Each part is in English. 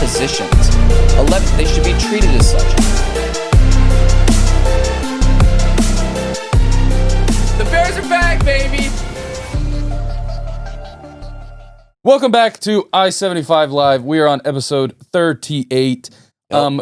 positions. 11th, they should be treated as such. The Bears are back, baby! Welcome back to i75Live. We are on episode 38.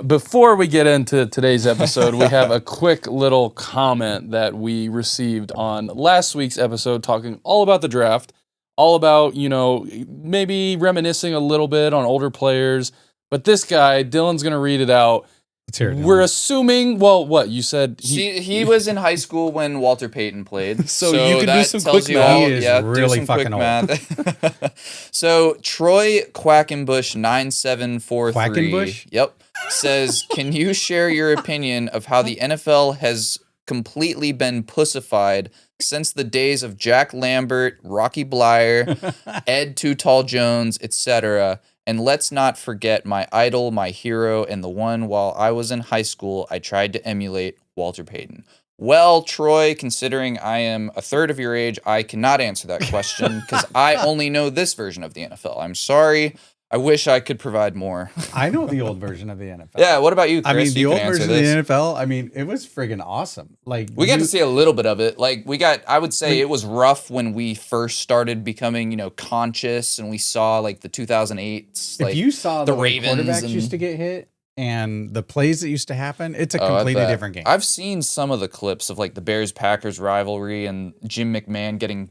Before we get into today's episode, we have a quick little comment that we received on last week's episode talking all about the draft, all about, maybe reminiscing a little bit on older players. But this guy, Dylan's going to read it out. Let's hear it, Dylan. We're assuming, well, what? You said he was in high school when Walter Payton played. So you can do some quick math. He is really fucking old. So Troy Quackenbush 9743. Quackenbush? Yep. Says, can you share your opinion of how the NFL has completely been pussified since the days of Jack Lambert, Rocky Blyer, Ed Too Tall Jones, etc.? And let's not forget my idol, my hero, and the one while I was in high school I tried to emulate, Walter Payton. Well, Troy, considering I am a third of your age, I cannot answer that question because I only know this version of the NFL. I'm sorry. I wish I could provide more. I know the old version of the NFL. Yeah, what about you, Chris? I mean, the You old can answer version of this. the NFL, I mean, it was friggin' awesome. Like We got to see a little bit of it. Like I would say it was rough when we first started becoming, conscious, and we saw like the 2008s. If you saw the way Ravens quarterbacks and- used to get hit and the plays that used to happen, it's a completely different game. I've seen some of the clips of like the Bears-Packers rivalry and Jim McMahon getting,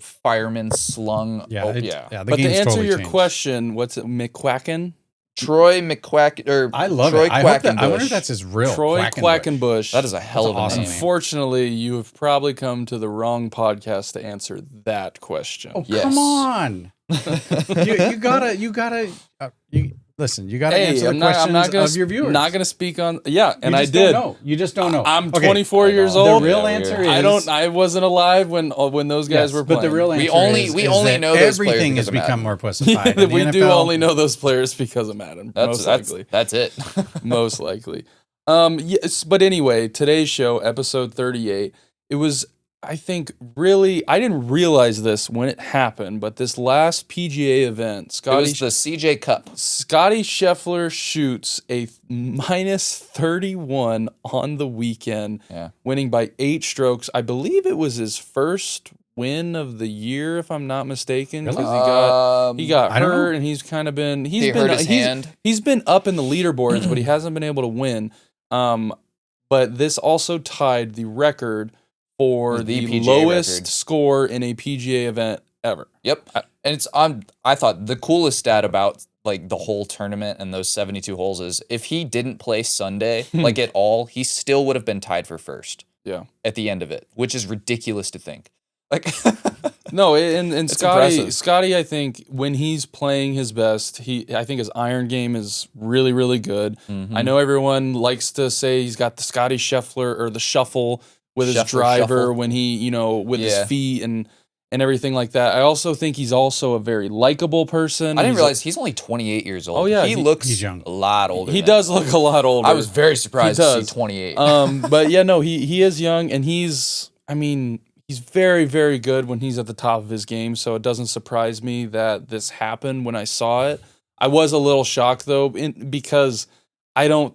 firemen slung. Yeah, The But to game's answer totally your changed. question, what's it, McQuacken? Troy McQuacken, or I love Troy it. I wonder Quackenbush. if that's his real Troy Quackenbush. That is a hell of a That's awesome name. Unfortunately, you have probably come to the wrong podcast to answer that question. Oh, Yes. come on. you gotta listen, you gotta Hey, answer I'm the questions of your viewers. not gonna speak on. Yeah, and you I just did. Don't know. You just don't know. I'm Okay. 24 years The old. real answer is I wasn't alive when those guys yes, were playing. But the real answer We is only that know those players everything because has of become Madden. more pussified. in the we do NFL. only know those players because of Madden. Most likely. That's it. Most likely. Yes, but anyway, today's show, episode 38, it was, I think, really, I didn't realize this when it happened, but this last PGA event, It was the CJ Cup. Scottie Scheffler shoots a minus 31 on the weekend, winning by 8 strokes. I believe it was his first win of the year, if I'm not mistaken, because he got hurt, and he's kind of been hurt his hand. He's been up in the leaderboards, but he hasn't been able to win. But this also tied the record for the PGA lowest record. score in a PGA event ever. Yep. And it's I thought the coolest stat about like the whole tournament and those 72 holes is if he didn't play Sunday like at all, he still would have been tied for first. Yeah. At the end of it, which is ridiculous to think. Like No, and impressive. Scottie, I think when he's playing his best, I think his iron game is really, really good. Mm-hmm. I know everyone likes to say he's got the Scottie Scheffler or the shuffle with his Scheffler driver shuffle. when he, with his feet and everything like that. I also think he's also a very likable person. I didn't realize he's only 28 years old. Oh, yeah, he looks he's young. a lot older. He than does that. look a lot older. I was very surprised He to does. see 28. But yeah, no, he is young, and he's very, very good when he's at the top of his game, so it doesn't surprise me that this happened when I saw it. I was a little shocked, though, because I don't...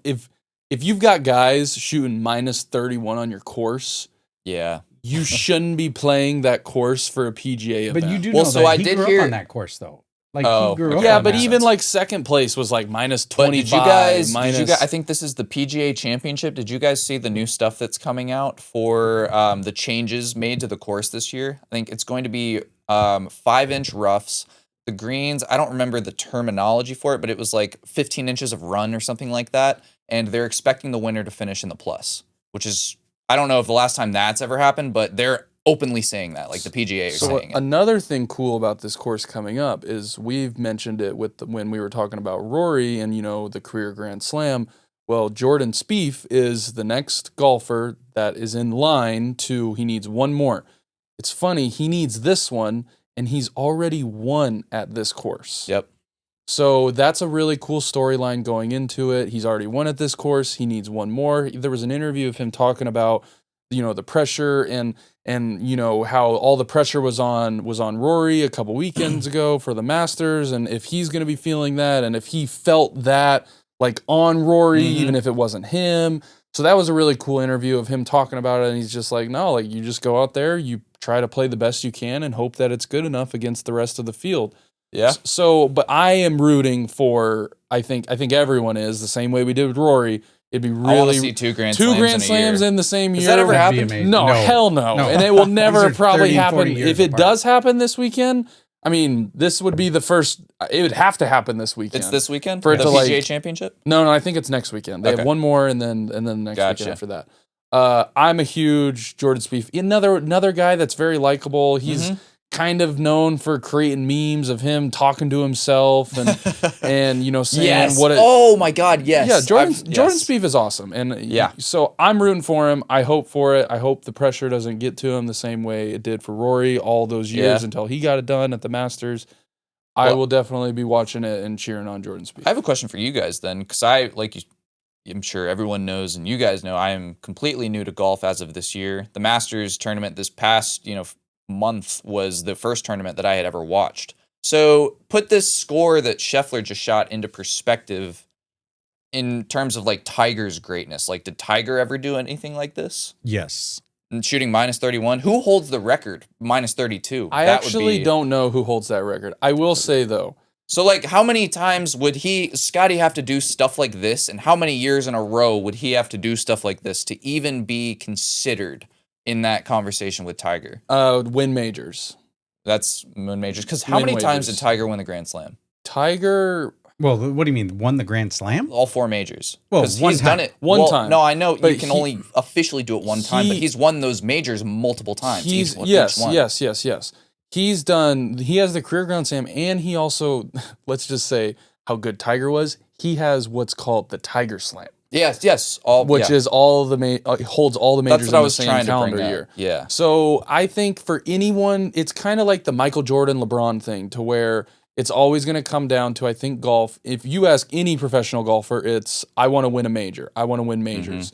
If you've got guys shooting minus 31 on your course, yeah. you shouldn't be playing that course for a PGA event. But you do Well, know so that I he did grew hear- up on that course, though. Like Oh, he grew up. Yeah, on but that. even like second place was like minus But 25. did you guys, minus... I think this is the PGA Championship. Did you guys see the new stuff that's coming out for the changes made to the course this year? I think it's going to be 5-inch roughs. The greens, I don't remember the terminology for it, but it was like 15 inches of run or something like that. And they're expecting the winner to finish in the plus, which is, I don't know if the last time that's ever happened, but they're openly saying that, like the PGA are saying it. Another thing cool about this course coming up is we've mentioned it when we were talking about Rory and, the career Grand Slam. Well, Jordan Spieth is the next golfer that is in line he needs one more. It's funny, he needs this one, and he's already won at this course. Yep. So that's a really cool storyline going into it. He's already won at this course. He needs one more. There was an interview of him talking about the pressure and how all the pressure was on Rory a couple weekends ago for the Masters, and if he's going to be feeling that, and if he felt that like on Rory, even if it wasn't him. So that was a really cool interview of him talking about it, and he's just like, no, like you just go out there, you try to play the best you can and hope that it's good enough against the rest of the field. Yeah. So, but I am rooting for, I think everyone is the same way we did with Rory. It'd be really I want to see two Grand Slams in the same year. Has that ever That'd be happened? amazing. No, hell no. And it will never These are probably 30, 40 happen. years If it apart. does happen this weekend, I mean, this would be the first. It would have to happen this weekend. It's this weekend For it the to, PGA like- Championship. No, I think it's next weekend. They Okay. have one more, and then the next Gotcha. weekend after that. I'm a huge Jordan Spieth. Another guy that's very likable. He's kind of known for creating memes of him talking to himself and saying Yes. what. Oh my God. Yes. Yeah, Jordan Yes. Spieth is awesome, and Yeah. So I'm rooting for him. I hope for it. I hope the pressure doesn't get to him the same way it did for Rory all those years until he got it done at the Masters. I will definitely be watching it and cheering on Jordan Spieth. I have a question for you guys then, because I'm sure everyone knows, and you guys know, I am completely new to golf as of this year. The Masters tournament this past, month was the first tournament that I had ever watched. So put this score that Scheffler just shot into perspective in terms of like Tiger's greatness. Like, did Tiger ever do anything like this? Yes. And shooting -31. Who holds the record? -32. I actually don't know who holds that record. I will say though. So, like, how many times would Scottie have to do stuff like this, and how many years in a row would he have to do stuff like this to even be considered in that conversation with Tiger? Win majors. That's win majors. Because how Win many times majors. did Tiger win the Grand Slam? Tiger. Well, what do you mean? Won the Grand Slam? All 4 majors. Well, Because one he's done time. it. One time. No, I know But you can he- only officially do it one time, but he's won those majors multiple times. He's each one. yes. He has the career Grand Slam, and he also, let's just say how good Tiger was. He has what's called the Tiger Slam, Yes. is all the holds all the majors That's what I in was the same trying to calendar bring year. up. Yeah. So I think for anyone, it's kind of like the Michael Jordan, LeBron thing, to where it's always going to come down to, I think, golf. If you ask any professional golfer, it's, I want to win a major. I want to win majors.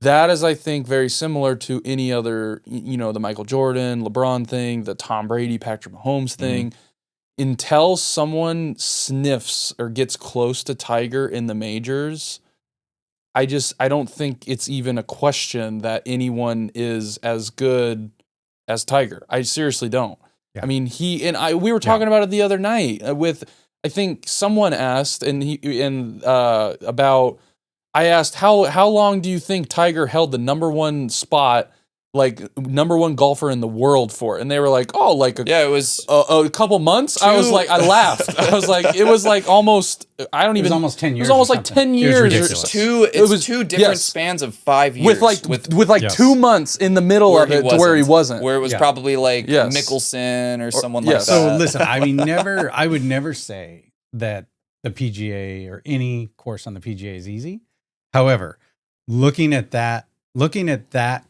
That is, I think, very similar to any other, the Michael Jordan, LeBron thing, the Tom Brady, Patrick Mahomes thing. Until someone sniffs or gets close to Tiger in the majors, I don't think it's even a question that anyone is as good as Tiger. I seriously don't. Yeah. I mean, we were talking about it the other night with, I think someone asked about, I asked how long do you think Tiger held the number one spot, like number one golfer in the world for? And they were like, oh, like It was a couple months. I was like, I laughed. I was like, it was like almost, I don't It even. was almost 10 years. It was almost or like something. 10 It was years. ridiculous. It was was- two different yes. spans of 5 years. with like Yes. 2 months in the middle of it to where he wasn't. Where it was Yeah. probably like Yes. Mickelson or someone yes. like that. So listen, I mean, I would never say that the PGA or any course on the PGA is easy. However, looking at that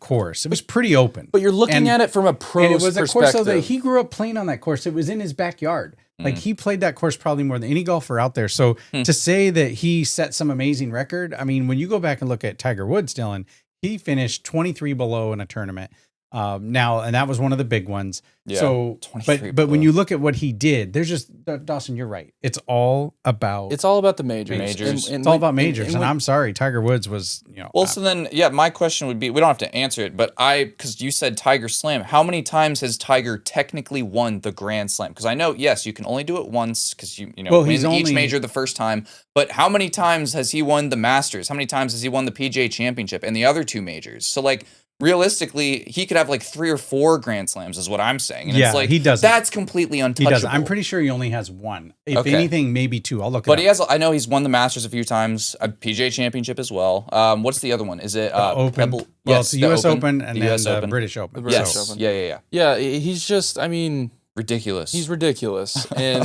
course, it was pretty open. But you're looking And- at it from a pro's And it was a perspective. course though, that he grew up playing on that course. It was in his backyard. Like he played that course probably more than any golfer out there. So to say that he set some amazing record, I mean, when you go back and look at Tiger Woods, Dylan, he finished 23 below in a tournament. And that was one of the big ones. Yeah, So, 23 but when below. you look at what he did, there's just Dawson. You're right. It's all about the majors. Majors. it's all about majors. And I'm sorry, Tiger Woods was Well, so then, my question would be, we don't have to answer it, but because you said Tiger Slam, how many times has Tiger technically won the Grand Slam? Because I know, yes, you can only do it once because Well, win he's each only- major the first time. But how many times has he won the Masters? How many times has he won the PGA Championship and the other 2 majors? So like, realistically, he could have like 3 or 4 Grand Slams, is what I'm saying. And Yeah, it's like, he doesn't. That's completely he untouchable. doesn't. I'm pretty sure he only has 1. If Okay. anything, maybe 2. I'll look. But it he up. has. I know he's won the Masters a few times, a PGA Championship as well. What's the other one? Is it Open. Pebble? Well, Yes, it's the U.S. Open and the then US the Open. British Open. British Yes. Open. Yeah. Yeah, he's just, I mean, Ridiculous. he's ridiculous. And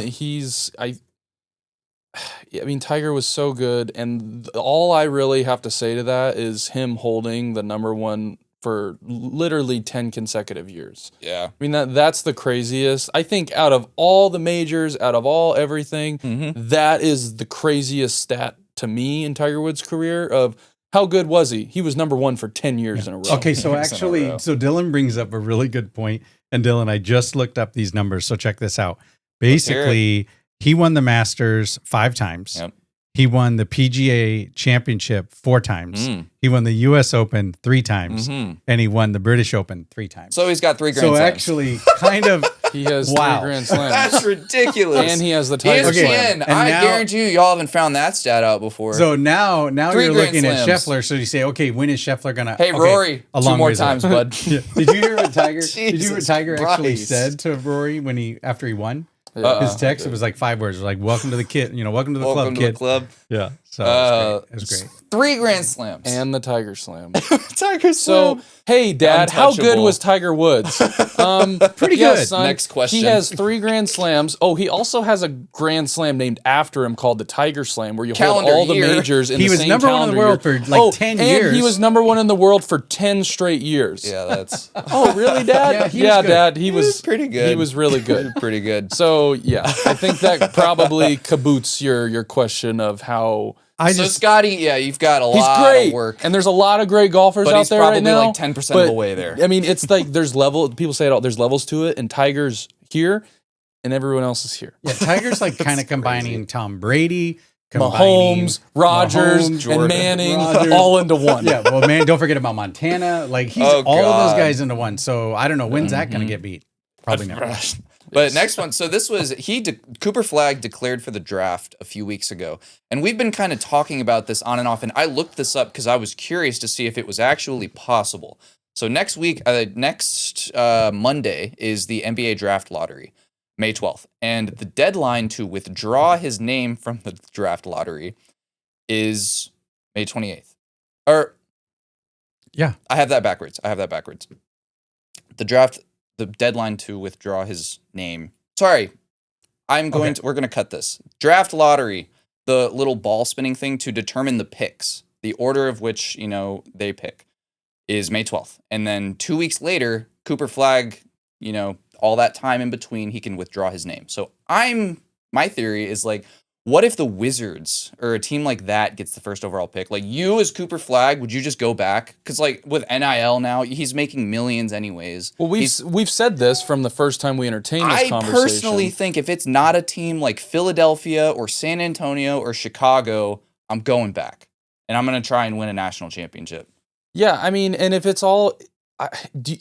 I mean, Tiger was so good. And all I really have to say to that is him holding the number one for literally 10 consecutive years. Yeah. I mean, that's the craziest. I think out of all the majors, out of all everything, that is the craziest stat to me in Tiger Woods' career of How good was he? He was number 1 for 10 years in a row. Okay, so actually, so Dylan brings up a really good point. And Dylan, I just looked up these numbers, so check this out. Basically, he won the Masters 5 times. Yep. He won the PGA Championship 4 times. He won the U.S. Open 3 times. And he won the British Open 3 times. So he's got 3 Grand Slams. So actually, kind of... He has 3 Grand Slams. That's ridiculous. And he has the Tiger Slam. And I guarantee you, y'all haven't found that stat out before. So now you're looking at Slams. Scheffler. So you say, okay, when is Scheffler gonna? Hey, Rory, 2 more times, bud. Yeah. Did you hear what Tiger? Did you hear what Tiger actually said to Rory after he won? His text, it was like 5 words. It was like, "Welcome to the kid. Welcome to the club, kid." Yeah. So it was great. 3 Grand Slams and the Tiger Slam. Tiger Slam. So, hey, Dad, how good was Tiger Woods? Pretty good. Son, Next question. He has 3 Grand Slams. Oh, he also has a Grand Slam named after him called the Tiger Slam, where you hold all the majors in the same calendar year. He was number 1 in the world for like 10 years. And he was number 1 in the world for 10 straight years. Yeah, that's... Oh, really, Dad? Yeah, Dad. He was pretty good. He was really good. Pretty good. So, yeah, I think that probably kaboots your question of how... Scottie, you've got a lot of work. And there's a lot of great golfers out there right now. But he's probably like 10% of the way there. I mean, it's like there's people say it all, there's levels to it, and Tiger's here, and everyone else is here. Yeah, Tiger's like kind of combining Tom Brady, Mahomes, Rogers, and Manning all into one. Yeah, well, man, don't forget about Montana. Like, he's all of those guys into one. So I don't know, when's that going to get beat? Probably never. But next one, so this was, Cooper Flagg declared for the draft a few weeks ago. And we've been kind of talking about this on and off, and I looked this up because I was curious to see if it was actually possible. So next Monday is the NBA draft lottery, May 12th. And the deadline to withdraw his name from the draft lottery is May 28th. Yeah. I have that backwards. The deadline to withdraw his name. Sorry, we're going to cut this. Draft lottery, the little ball spinning thing to determine the picks, the order of which, they pick, is May 12th. And then 2 weeks later, Cooper Flagg, all that time in between, he can withdraw his name. So my theory is like, what if the Wizards or a team like that gets the first overall pick? Like, you as Cooper Flagg, would you just go back? Because like with NIL now, he's making millions anyways. Well, we've said this from the first time we entertained this conversation. I personally think if it's not a team like Philadelphia or San Antonio or Chicago, I'm going back. And I'm going to try and win a national championship. Yeah, I mean, and if it's all... do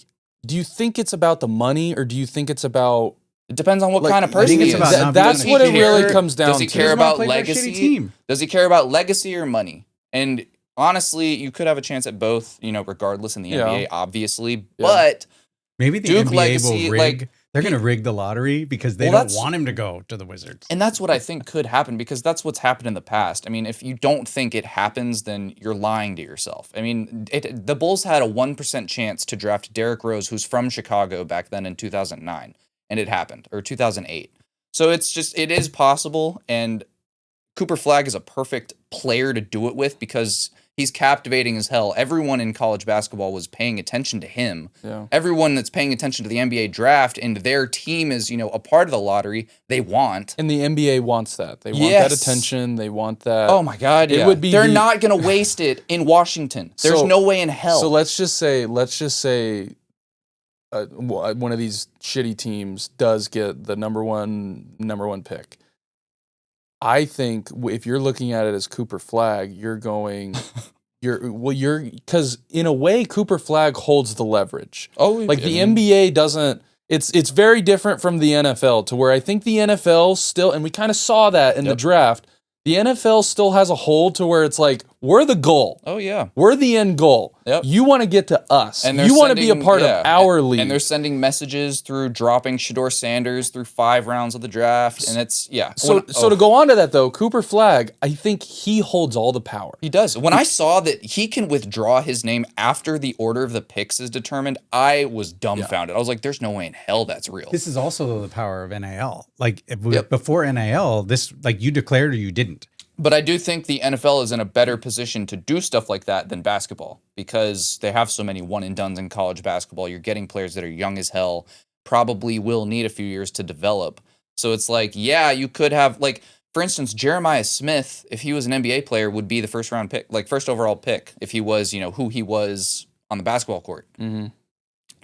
you think it's about the money, or do you think it's about... It depends on what kind of person he is. That's what it really comes down to. Does he care about legacy? Does he care about legacy or money? And honestly, you could have a chance at both, regardless in the NBA, obviously. But maybe the Duke NBA legacy, will rig. They're going to rig the lottery because they don't want him to go to the Wizards. And that's what I think could happen, because that's what's happened in the past. I mean, if you don't think it happens, then you're lying to yourself. I mean, the Bulls had a 1% chance to draft Derrick Rose, who's from Chicago back then in 2009. And it happened, or 2008. So it is possible, and Cooper Flagg is a perfect player to do it with because he's captivating as hell. Everyone in college basketball was paying attention to him. Yeah. Everyone that's paying attention to the NBA draft and their team is, a part of the lottery, they want. And the NBA wants that. They want that attention. They want that. Oh my God, They're not going to waste it in Washington. There's no way in hell. So let's just say one of these shitty teams does get the number one pick. I think if you're looking at it as Cooper Flagg, because in a way Cooper Flagg holds the leverage. Oh, like the NBA doesn't. It's very different from the NFL, to where I think the NFL still, and we kind of saw that in the draft. The NFL still has a hold to where it's like, we're the goal. Oh, yeah. We're the end goal. Yep. You want to get to us. And you want to be a part of our league. And they're sending messages through dropping Shedeur Sanders through 5 rounds of the draft. And it's, So to go on to that, though, Cooper Flagg, I think he holds all the power. He does. When I saw that he can withdraw his name after the order of the picks is determined, I was dumbfounded. I was like, there's no way in hell that's real. This is also the power of NIL. Like, before NIL, this, like, you declared or you didn't. But I do think the NFL is in a better position to do stuff like that than basketball, because they have so many one-and-dones in college basketball. You're getting players that are young as hell, probably will need a few years to develop. So it's like, you could have, like, for instance, Jeremiah Smith, if he was an NBA player, would be the first round pick, like first overall pick, if he was, who he was on the basketball court. Mm-hmm.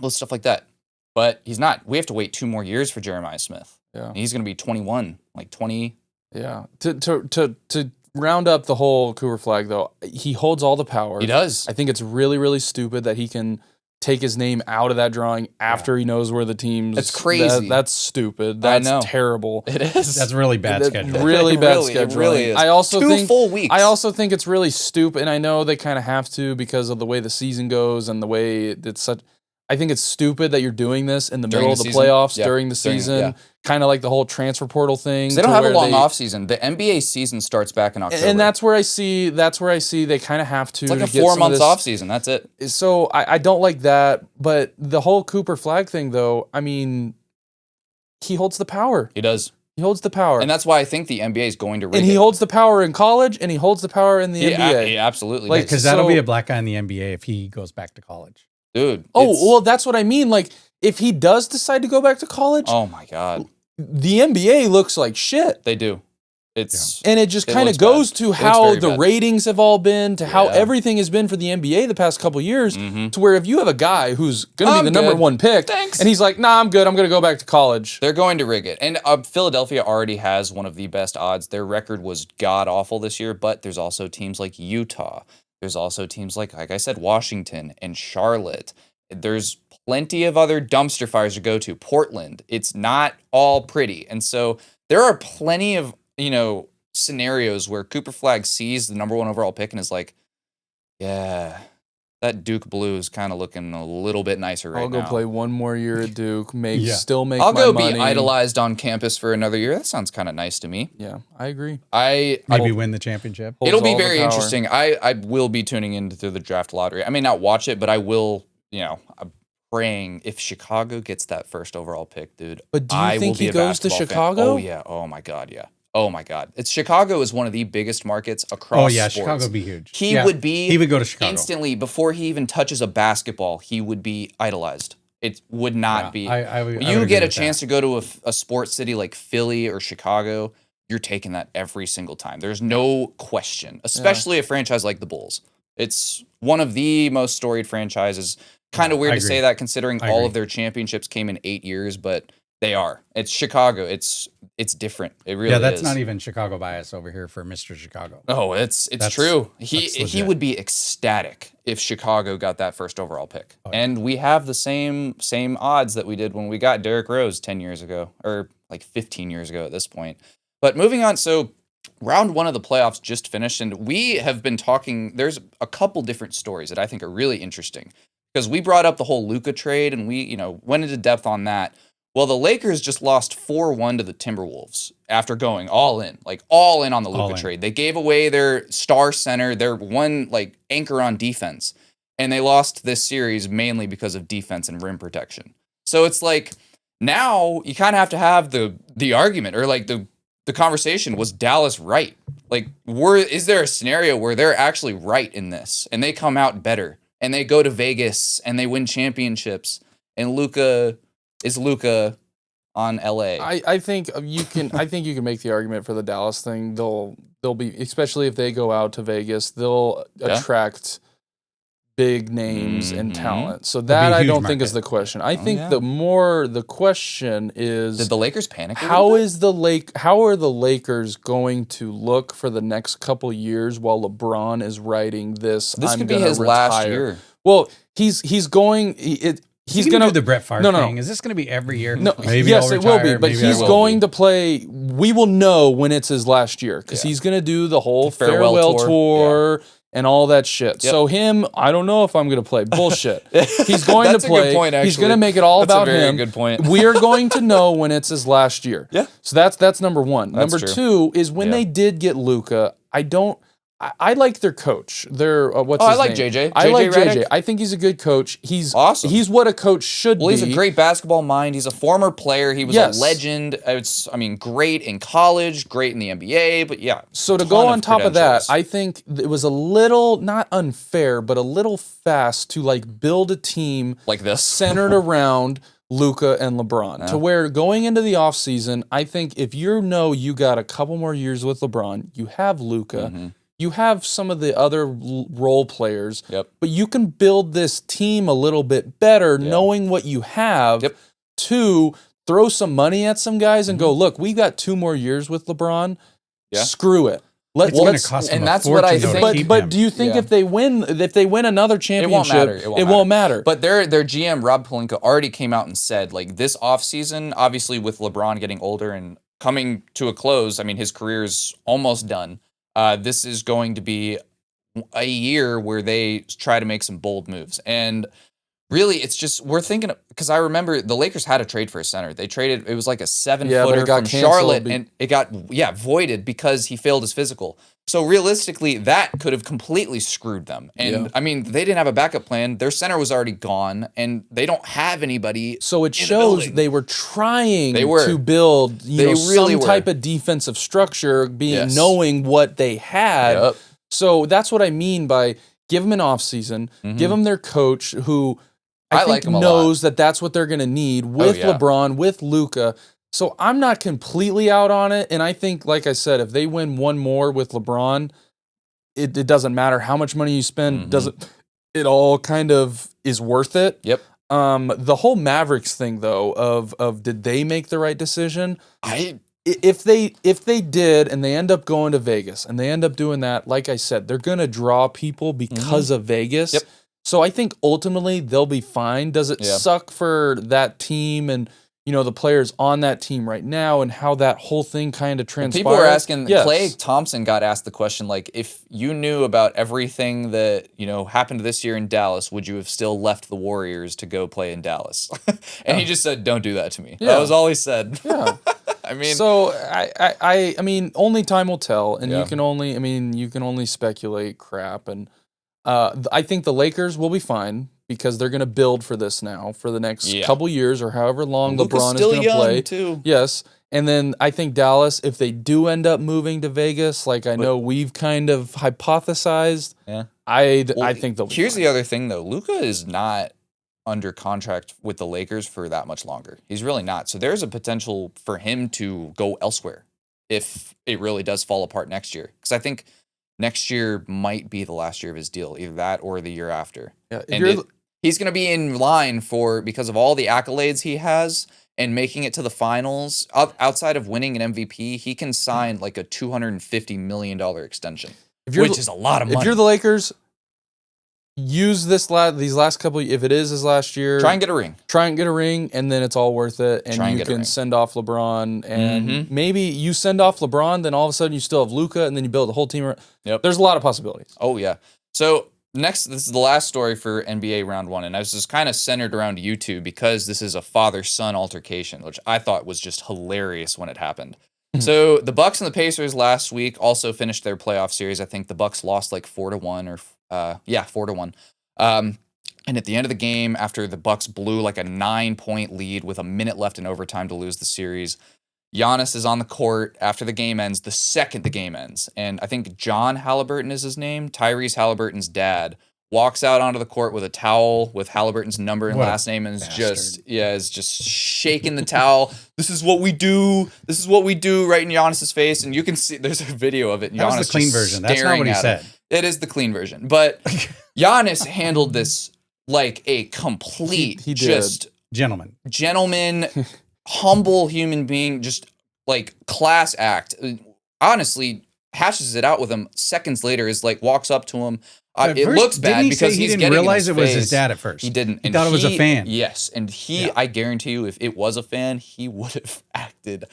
Well, stuff like that. But he's not. We have to wait 2 more years for Jeremiah Smith. Yeah. And he's going to be 21, like 20. Yeah. To round up the whole Cooper Flagg, though, he holds all the power. He does. I think it's really, really stupid that he can take his name out of that drawing after he knows where the team's. That's crazy. That's stupid. That's terrible. It is. That's really bad scheduling. Really bad scheduling. It really is. I also 2 think full weeks. I also think it's really stupid, and I know they kind of have to because of the way the season goes and the way it's such. I think it's stupid that you're doing this in the middle of the playoffs during the season, kind of like the whole transfer portal thing. They don't have a long off season. The NBA season starts back in October, and that's where I see they kind of have to. It's like a get 4 months off season. That's it. So I don't like that, but the whole Cooper Flagg thing, though, I mean, he holds the power. He does. He holds the power, and that's why I think the NBA is going to rig and he holds the power in college, and he holds the power in the NBA. He absolutely. Like, because that'll be a black guy in the NBA if he goes back to college. Dude. Oh, well, that's what I mean. Like, if he does decide to go back to college, oh my God, the NBA looks like shit. They do. And it just kind of goes to how the ratings have all been, to how everything has been for the NBA the past couple years, to where if you have a guy who's going to be the number 1 pick, and he's like, nah, I'm good, I'm going to go back to college. They're going to rig it. And Philadelphia already has one of the best odds. Their record was god-awful this year, but there's also teams like Utah. There's also teams like I said, Washington and Charlotte. There's plenty of other dumpster fires to go to. Portland. It's not all pretty. And so there are plenty of, scenarios where Cooper Flagg sees the number 1 overall pick and is like, yeah, that Duke blue is kind of looking a little bit nicer right now. I'll go play 1 more year at Duke, still make I'll my go money. be idolized on campus for another year. That sounds kind of nice to me. Yeah, I agree. Maybe win the championship. It'll be very interesting. I will be tuning in through the draft lottery. I may not watch it, but I will, I'm praying if Chicago gets that first overall pick, dude. But do you think he goes to Chicago? Oh, yeah. Oh, my God, yeah. Oh my God! Chicago is one of the biggest markets across. Oh yeah, sports. Chicago would be huge. He would go to Chicago instantly before he even touches a basketball. He would be idolized. It would not be. I would you get a chance to go to a sports city like Philly or Chicago, you're taking that every single time. There's no question. Especially a franchise like the Bulls. It's one of the most storied franchises. Kind of weird to say that considering all of their championships came in 8 years, but they are. It's Chicago. It's different. It really is. Yeah, that's not even Chicago bias over here for Mr. Chicago. Oh, it's true. He would be ecstatic if Chicago got that first overall pick. Oh, yeah. And we have the same odds that we did when we got Derrick Rose 10 years ago, or like 15 years ago at this point. But moving on, so round 1 of the playoffs just finished, and we have been talking, there's a couple different stories that I think are really interesting. Because we brought up the whole Luka trade, and we, went into depth on that. Well, the Lakers just lost 4-1 to the Timberwolves after going all in on the Luka trade. They gave away their star center, their one anchor on defense, and they lost this series mainly because of defense and rim protection. So it's like now you kind of have to have the argument or the conversation. Was Dallas right? Is there a scenario where they're actually right in this and they come out better and they go to Vegas and they win championships and Luka is Luka on LA? I think you can make the argument for the Dallas thing. They'll be, especially if they go out to Vegas, they'll attract big names and talent. So that I don't think is the question. I think the question is, did the Lakers panic? How are the Lakers going to look for the next couple years while LeBron is writing this? This could be his last year. Well, he's going. He's going to do the Brett Favre thing. Is this going to be every year? No, yes, it will be. But he's going to play. We will know when it's his last year because he's going to do the whole farewell tour and all that shit. Yep. So I don't know if I'm going to play. Bullshit. He's going to play. A good point, he's going to make it all about him. Good point. We are going to know when it's his last year. Yeah. So that's number 1. Number 2 is when they did get Luka. I like their coach. What's his name? JJ. I like Redick. JJ. I think he's a good coach. He's awesome. He's what a coach should be. Well, he's a great basketball mind. He's a former player. He was a legend. Great in college, great in the NBA, but yeah. So to go on top of that, I think it was a little, not unfair, but a little fast to build a team like this centered around Luka and LeBron, to where going into the offseason, I think if you got a couple more years with LeBron, you have Luka, you have some of the other role players, but you can build this team a little bit better knowing what you have to throw some money at some guys and go, look, we got 2 more years with LeBron. Screw it. It's going to cost them and a that's what I fortune, though, think. to keep But him. do you think if they win another championship, it won't matter? But their GM Rob Pelinka already came out and said, like, this offseason, obviously with LeBron getting older and coming to a close, I mean, his career's almost done. This is going to be a year where they try to make some bold moves. And really, it's just, we're thinking, because I remember the Lakers had a trade for a center. They traded, it was like a 7-footer from Charlotte, and it got, voided because he failed his physical. So realistically, that could have completely screwed them. And I mean, they didn't have a backup plan. Their center was already gone, and they don't have anybody. So it shows they were trying to build some type of defensive structure, knowing what they had. So that's what I mean by give them an offseason, give them their coach who I think knows that that's what they're going to need with LeBron, with Luka. So I'm not completely out on it. And I think, like I said, if they win one more with LeBron, it doesn't matter how much money you spend. It all kind of is worth it. The whole Mavericks thing, though, of did they make the right decision? If they did and they end up going to Vegas and they end up doing that, like I said, they're going to draw people because of Vegas. So I think ultimately they'll be fine. Does it suck for that team and the players on that team right now and how that whole thing kind of transpired? People are asking. Clay Thompson got asked the question, like, if you knew about everything that happened this year in Dallas, would you have still left the Warriors to go play in Dallas? And he just said, "Don't do that to me." That was all he said. I mean, so I mean, only time will tell, and you can only speculate crap. And I think the Lakers will be fine because they're going to build for this now for the next couple years or however long LeBron is going to play. Too. Yes, and then I think Dallas, if they do end up moving to Vegas, like I know we've kind of hypothesized, I think they'll be Here's fine. the other thing, though. Luka is not under contract with the Lakers for that much longer. He's really not. So there's a potential for him to go elsewhere if it really does fall apart next year. Because I think next year might be the last year of his deal, either that or the year after. And he's going to be in line because of all the accolades he has and making it to the finals. Outside of winning an MVP, he can sign like a $250 million extension, which is a lot of money. If you're the Lakers, use these last couple. If it is his last year, try and get a ring. And then it's all worth it. And you can send off LeBron, and maybe you send off LeBron, then all of a sudden you still have Luka, and then you build a whole team. There's a lot of possibilities. Oh yeah. So next, this is the last story for NBA Round 1, and this is kind of centered around YouTube because this is a father-son altercation, which I thought was just hilarious when it happened. So the Bucks and the Pacers last week also finished their playoff series. I think the Bucks lost like 4-1 4-1. And at the end of the game, after the Bucks blew like a 9-point lead with a minute left in overtime to lose the series, Giannis is on the court after the game ends, the second the game ends. And I think John Haliburton is his name, Tyrese Haliburton's dad, walks out onto the court with a towel with Haliburton's number and last name and is just shaking the towel. This is what we do. This is what we do right in Giannis's face. And you can see there's a video of it. And that Giannis was the clean version. That's not what he said. It is the clean version. But Giannis handled this like a complete gentleman, humble human being, just like class act. Honestly, hashes it out with him. Seconds later, is like walks up to him. It looks bad because he didn't realize it was his dad at first. He didn't. He thought it was a fan. Yes, and I guarantee you, if it was a fan, he would have acted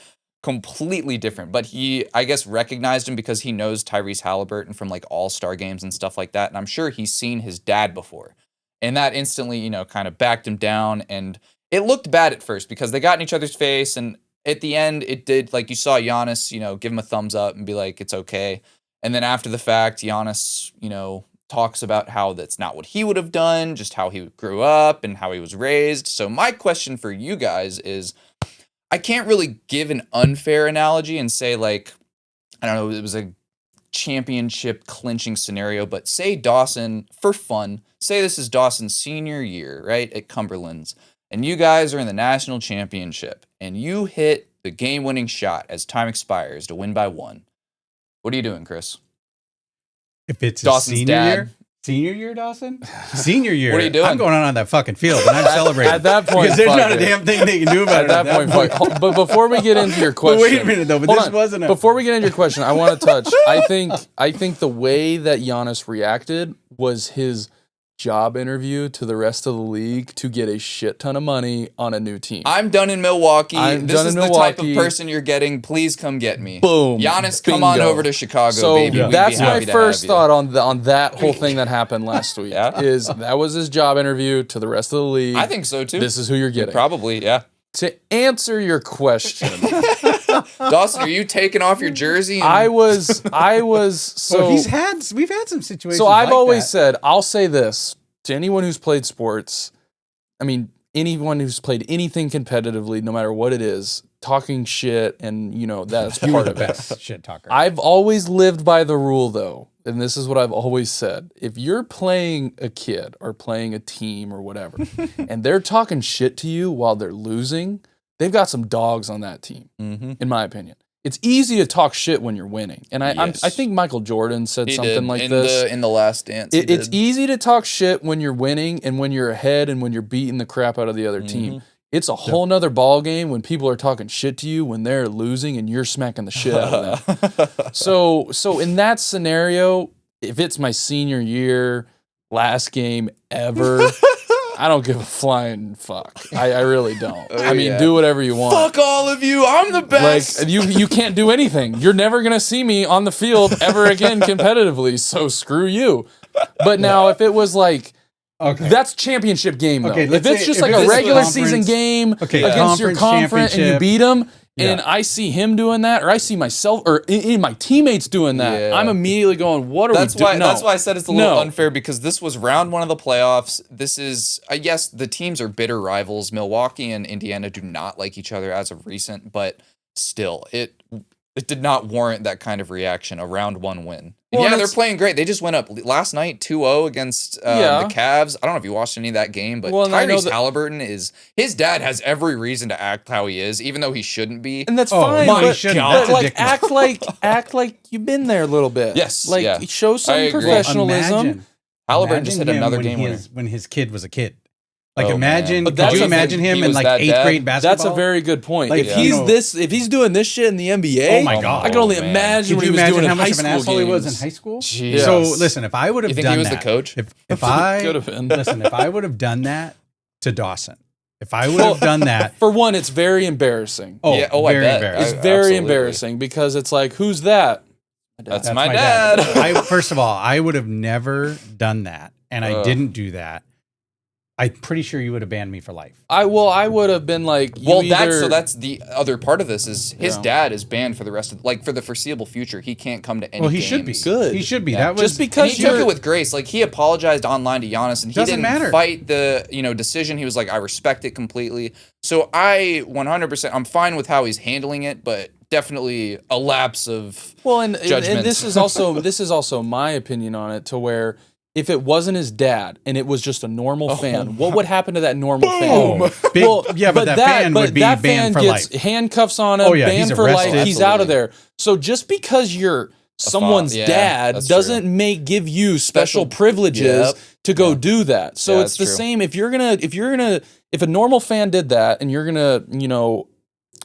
completely different. But he, I guess, recognized him because he knows Tyrese Haliburton from like All-Star games and stuff like that. And I'm sure he's seen his dad before. And that instantly, kind of backed him down. And it looked bad at first because they got in each other's face. And at the end, it did, like you saw Giannis, give him a thumbs up and be like, it's okay. And then after the fact, Giannis, talks about how that's not what he would have done, just how he grew up and how he was raised. So my question for you guys is, I can't really give an unfair analogy and say like, I don't know, it was a championship clinching scenario, but say Dawson, for fun, say this is Dawson's senior year, right, at Cumberland's, and you guys are in the national championship, and you hit the game-winning shot as time expires to win by 1. What are you doing, Chris? If it's Dawson's senior dad. year? Senior year, Dawson? Senior year. What are you doing? I'm going on that fucking field and I'm celebrating. At that point, because there's fuck not a it. damn thing they can do about At it. that point, fuck. But before we get into your question, But wait a minute though. But hold this on. wasn't a. Before we get into your question, I want to touch. I think the way that Giannis reacted was his job interview to the rest of the league to get a shit ton of money on a new team. I'm done in Milwaukee. I'm This done is in the type of Milwaukee. person you're getting. Please come get me. Boom. Giannis, come on Bingo. over to Chicago, So baby. We'd be that's my happy to first have you. thought on that whole thing that happened last week. Yeah? Is that was his job interview to the rest of the league. I think so, too. This is who you're getting. Probably, yeah. To answer your question, Dawson, are you taking off your jersey? And I was so Well, we've had some situations. So I've like always that. said, I'll say this to anyone who's played sports. I mean, anyone who's played anything competitively, no matter what it is, talking shit, and that's part of it. best shit talker. I've always lived by the rule, though, and this is what I've always said: if you're playing a kid or playing a team or whatever, and they're talking shit to you while they're losing, they've got some dogs on that team, in my opinion. It's easy to talk shit when you're winning, and I think Michael Jordan said he something did like in this. in the Last Dance. It's easy to talk shit when you're winning and when you're ahead and when you're beating the crap out of the other team. It's a whole nother ball game when people are talking shit to you when they're losing and you're smacking the shit out of them. So in that scenario, if it's my senior year, last game ever, I don't give a flying fuck. I really don't. I mean, do whatever you want. Fuck all of you. I'm the best. Like you can't do anything. You're never gonna see me on the field ever again competitively. So screw you. But now if it was like, that's championship game though. Okay, If let's it's say- just if like it's a a regular conference- season game Okay, against your conference conference and you championship. beat them, Yeah. and I see him doing that, or I see myself or any of my teammates doing that, Yeah. I'm immediately going, "What are That's we doing?" why. No. That's why I said it's a little No. unfair because this was round 1 of the playoffs. This is, yes, the teams are bitter rivals. Milwaukee and Indiana do not like each other as of recent, but still, it did not warrant that kind of reaction. A round 1 win. And Well, yeah, they're it's- playing great. They just went up last night 2-0 against Yeah. the Cavs. I don't know if you watched any of that game, but Well, and I know Tyrese that- Haliburton his dad has every reason to act how he is, even though he shouldn't be. And that's Oh, fine, my but, shouldn't. but That's a like dick act like you've been there a little bit. Yes, like yeah. show I some agree. professionalism. Haliburton just hit him another when game winner. when his kid was a kid. Like Oh, imagine, man. But could that's you the imagine thing, him he in was like that 8th dad. grade basketball? That's a very good point. Like, if yeah. he's you know- if he's doing this shit in the NBA, Oh my God. I can only Oh, man. imagine Could what you he was imagine doing how in much high of an school asshole he was in games. high school? Jeez. So Yes. listen, if I would have You think done he was that, the coach? if I Could have been. listen, if I would have done that to Dawson, if I would have done that, For one, it's very embarrassing. oh, Yeah, I very bet. embarrassing. It's I- very absolutely. embarrassing because it's like, who's that? That's my dad. First of all, I would have never done that, and I didn't do that. I'm pretty sure you would have banned me for life. I would have been like, you Well, either, that's the other part of this is his Yeah. dad is banned for the rest of for the foreseeable future. He can't come to any. Well, he should be games. Good. He should be. Yeah. That was just And because he took you're it with grace. Like he apologized online to Giannis, and he Doesn't didn't matter. fight the decision. He was like, I respect it completely. So I 100%. I'm fine with how he's handling it, but definitely a lapse of well, and judgment. this is also my opinion on it, to where if it wasn't his dad and it was just a normal fan, what would happen to that normal fan? Big- yeah, but that fan would be that banned fan for gets life. handcuffs on him, Oh, yeah, banned he's for life. arrested. He's out of Absolutely. there. So just because you're someone's yeah, dad that's doesn't give you special privileges Yep. to go do that. So Yeah, it's that's the true. same if a normal fan did that and you're gonna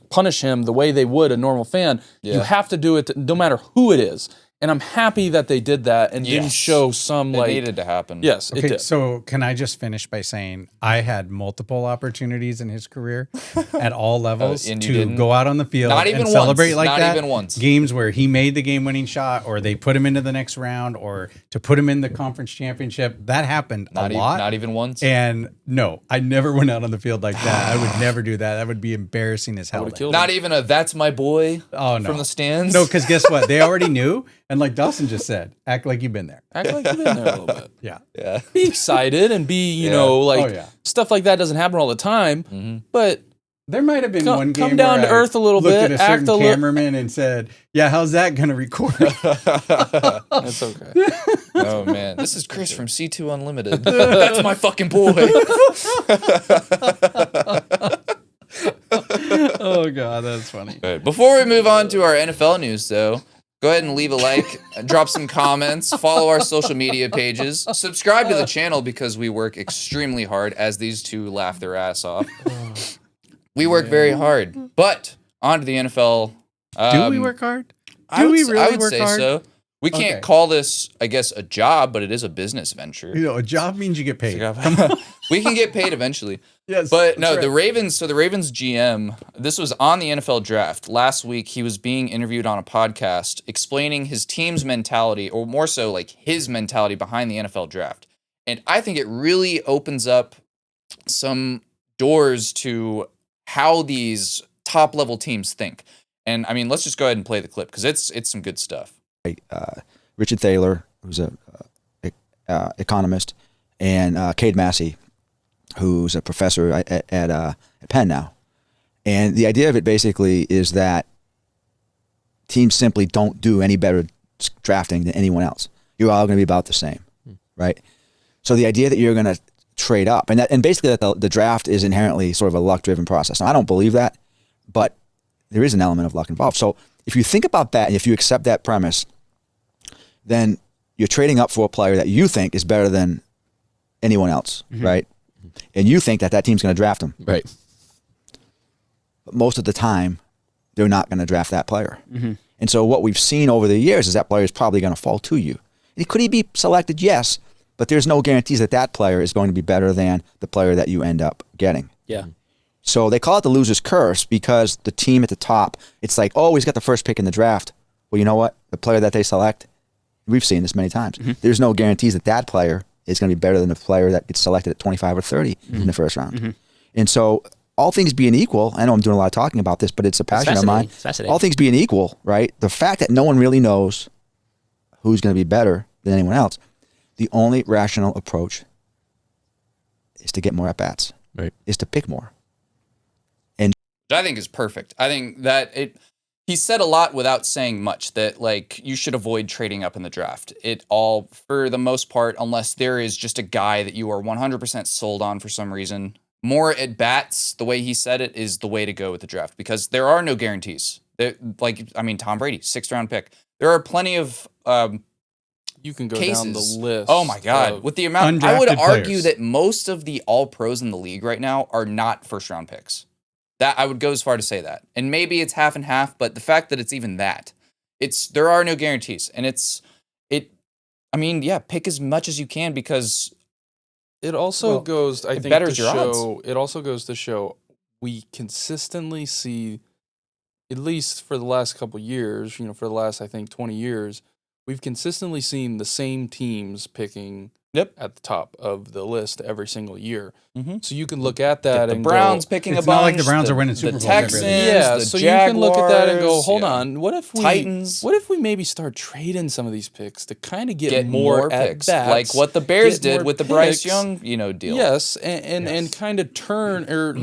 punish him the way they would a normal fan, you Yeah. have to do it no matter who it is. And I'm happy that they did that and didn't Yes. show some it like needed to happen. yes, it Okay, did. so can I just finish by saying I had multiple opportunities in his career at all levels and you to didn't? go out on the field Not even and celebrate once. like Not that. even once. Games where he made the game-winning shot, or they put him into the next round, or to put him in the conference championship. That happened Not a lot. Not even once. And no, I never went out on the field like that. I would never do that. That would be embarrassing as hell. would've then. killed Not even a "That's my boy" Oh no, from the stands. no, because guess what? They already knew, and like Dawson just said, act like you've been there. Act like you've been there a little bit. Yeah. Yeah. Be excited and be, you Yeah. know, like Oh, yeah. stuff like that doesn't happen all the time. But There might have been Come- one game come down where to I earth a little looked bit, at a act certain a li- cameraman and said, "Yeah, how's that going to record?" that's okay. Oh man, this is Chris from C2 Unlimited. That's my fucking boy. Oh God, that's funny. Good. Before we move on to our NFL news, though, go ahead and leave a like, drop some comments, follow our social media pages, subscribe to the channel because we work extremely hard as these two laugh their ass off. We work very hard, but on to the NFL. Do we work hard? I would work say hard? so. We can't call this, I guess, a job, but it is a business venture. You know, a job means you get paid. We can get paid eventually. Yes, But no, right. the Ravens GM, this was on the NFL draft. Last week, he was being interviewed on a podcast explaining his team's mentality, or more so like his mentality behind the NFL draft. And I think it really opens up some doors to how these top level teams think. And I mean, let's just go ahead and play the clip because it's some good stuff. Richard Thaler, who's a economist, and Cade Massey, who's a professor at Penn now. And the idea of it basically is that teams simply don't do any better drafting than anyone else. You're all going to be about the same, right? So the idea that you're going to trade up, and basically that the draft is inherently sort of a luck-driven process. Now, I don't believe that, but there is an element of luck involved. So if you think about that, and if you accept that premise, then you're trading up for a player that you think is better than anyone else, right? And you think that team's going to draft him. Right. But most of the time, they're not going to draft that player. And so what we've seen over the years is that player is probably going to fall to you. And could he be selected? Yes, but there's no guarantees that player is going to be better than the player that you end up getting. Yeah. So they call it the loser's curse because the team at the top, it's like, oh, he's got the first pick in the draft. Well, you know what? The player that they select, we've seen this many times. There's no guarantees that player is going to be better than the player that gets selected at 25 or 30 in the first round. And so all things being equal, I know I'm doing a lot of talking about this, but it's a passion of mine. It's fascinating. All things being equal, right? The fact that no one really knows who's going to be better than anyone else, the only rational approach is to get more at-bats, Right. is to pick more. Which I think is perfect. I think that he said a lot without saying much, that like you should avoid trading up in the draft. It all, for the most part, unless there is just a guy that you are 100% sold on for some reason, more at bats, the way he said it, is the way to go with the draft because there are no guarantees. Tom Brady, 6th round pick. There are plenty of You can go cases. down the list. Oh my God. of- With the amount, I would undrafted argue players. that most of the all pros in the league right now are not 1st round picks. That I would go as far to say that. And maybe it's half and half, but the fact that it's even that, there are no guarantees. And pick as much as you can because It also goes, I it think, betters to your show. It also goes to show we consistently see, at least for the last couple years, for the last, I think, 20 years, we've consistently seen the same teams picking at the top of the list every single year. So you can look at that the and Browns go, picking It's a bunch. not like the Browns are winning Super the Bowls every Texans, year. yeah, the so Jaguars, you can look at that and go, hold yeah. on, what if we Titans. What if we maybe start trading some of these picks to kind of get Get more at picks, bats, like what the Bears get more did with the Bryce picks? Young, deal. Yes, and kind of turn or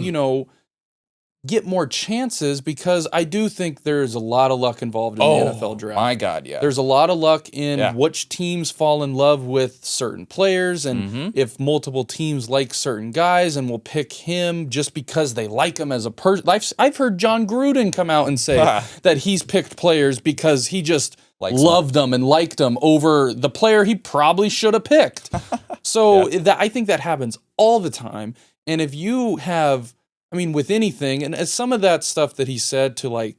get more chances because I do think there's a lot of luck involved in the NFL draft. My God, yeah. There's a lot of luck in which teams fall in love with certain players and if multiple teams like certain guys and will pick him just because they like him as a person. I've heard John Gruden come out and say that he's picked players because he just loved them and liked them over the player he probably should have picked. So I think that happens all the time. And if you have, with anything, and some of that stuff that he said to a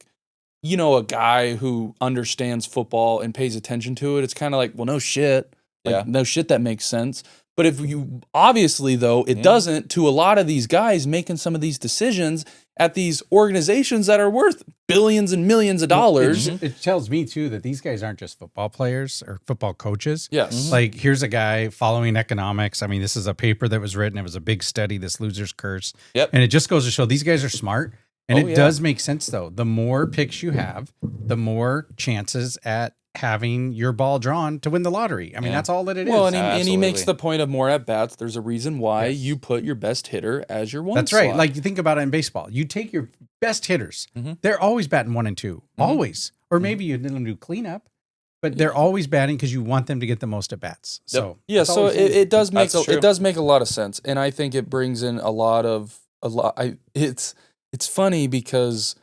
guy who understands football and pays attention to it, it's kind of like, well, no shit. No shit, that makes sense. But if you, obviously though, it doesn't to a lot of these guys making some of these decisions at these organizations that are worth billions and millions of dollars. It tells me too that these guys aren't just football players or football coaches. Yes. Like here's a guy following economics. I mean, this is a paper that was written. It was a big study, this loser's curse. Yep. And it just goes to show these guys are smart. And it does make sense though. The more picks you have, the more chances at having your ball drawn to win the lottery. I mean, that's all that it is. Well, and he makes Absolutely. the point of more at bats. There's a reason why you put your best hitter as your one. That's right. slot. Like you think about it in baseball. You take your best hitters. They're always batting 1 and 2. Always. Or maybe you didn't do cleanup, but they're always batting because you want them to get the most at bats. So yeah, it's so always- it does make That's true. it does make a lot of sense, and I think it brings in it's funny because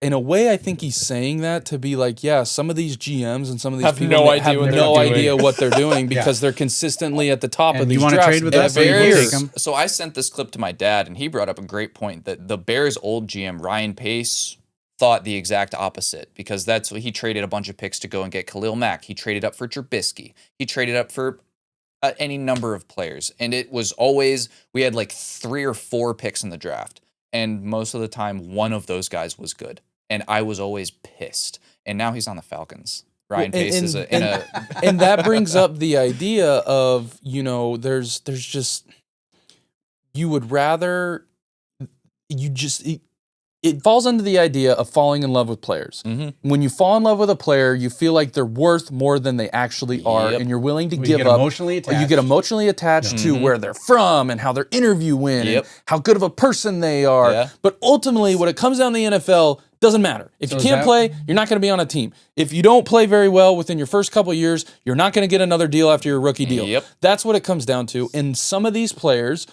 in a way, I think he's saying that to be like, yeah, some of these GMs and some of these Have people no idea have what they're no doing. idea what they're doing because they're consistently at the top And of you these wanna drafts trade with us, every so you year. take 'em. So I sent this clip to my dad, and he brought up a great point that the Bears' old GM, Ryan Pace, thought the exact opposite, because that's what he traded a bunch of picks to go and get Khalil Mack. He traded up for Trubisky. He traded up for any number of players. And it was always, we had like 3 or 4 picks in the draft. And most of the time, one of those guys was good. And I was always pissed. And now he's on the Falcons. Ryan Pace is and that brings up the idea of, you know, there's just, you would rather, it falls under the idea of falling in love with players. Mm-hmm. When you fall in love with a player, you feel like they're worth more than they actually are, Yep. and you're willing to You give get up. emotionally attached. You get emotionally attached to where they're from and how their interview went Yep. and how good of a person they are. Yeah. But ultimately, when it comes down to the NFL, doesn't matter. If So you is can't that- play, you're not going to be on a team. If you don't play very well within your first couple of years, you're not going to get another deal after your rookie deal. Yep. That's what it comes down to. And some of these players,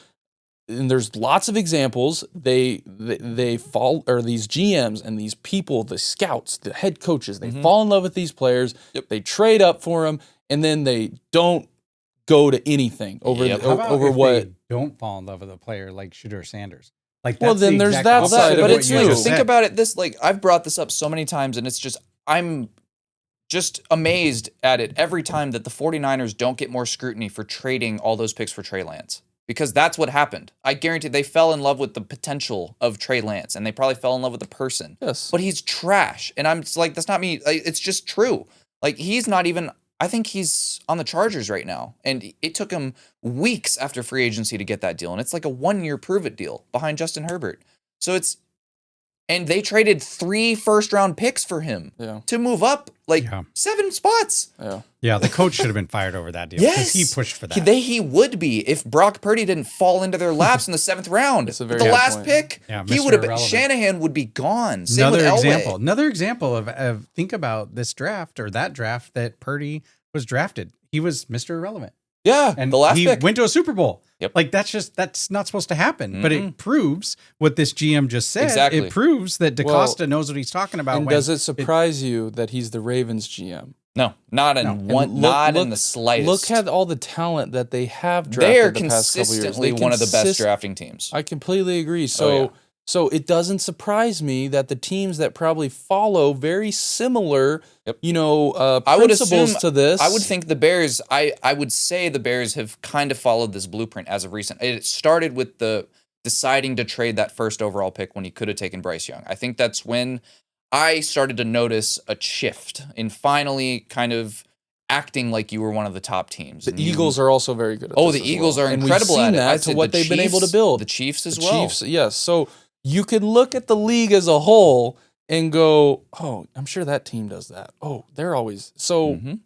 and there's lots of examples, they fall, or these GMs and these people, the scouts, the head coaches, they fall in love with these players. Yep. They trade up for them, and then they don't go to anything over Yep. How about over if what. they don't fall in love with a player like Shooter Sanders? Like, Well, that's then the there's exact that opposite side, of but what it's you like, just think said. about it this, like, I've brought this up so many times, and it's just, I'm just amazed at it every time that the 49ers don't get more scrutiny for trading all those picks for Trey Lance. Because that's what happened. I guarantee they fell in love with the potential of Trey Lance, and they probably fell in love with the person. Yes. But he's trash. And I'm just like, that's not me. Like, it's just true. Like, he's not even, I think he's on the Chargers right now. And it took him weeks after free agency to get that deal. And it's like a 1-year prove-it deal behind Justin Herbert. So it's, and they traded 3 first-round picks for him Yeah. to move up like Yeah. 7 spots. Yeah. Yeah, the coach should have been fired over that deal. Because Yes, he pushed for that. He would be if Brock Purdy didn't fall into their laps in the 7th round. That's a But very the good last point. pick, Yeah, he Mr. would have been. Irrelevant. Shanahan would be gone. Same Another with Elway. example. Another example of think about this draft or that draft that Purdy was drafted. He was Mr. Irrelevant. Yeah, And the last he pick. went to a Super Bowl. Yep. Like that's not supposed to happen. But Mhm. it proves what this GM just said. Exactly. It proves that DeCosta Well, knows what he's talking about. And when does it surprise you that he's the Ravens GM? No, not in No. one. And Not in the slightest. Look at all the talent that they have drafted they are the past couple years. consistently They one of the best consist- drafting teams. I completely agree. So, Oh, yeah. so it doesn't surprise me that the teams that probably follow very similar, Yep. principles I would assume to this. I would think the Bears. I would say the Bears have kind of followed this blueprint as of recent. It started with the deciding to trade that first overall pick when he could have taken Bryce Young. I think that's when I started to notice a shift in finally kind of acting like you were one of the top teams. the And you- Eagles are also very good at Oh, this the as Eagles well. are And incredible we've seen at it. that I'd to say what the they've been able to Chiefs- build. The Chiefs as The well. Chiefs, yes. So you could look at the league as a whole and go, "Oh, I'm sure that team does that." Oh, they're always so. Mhm.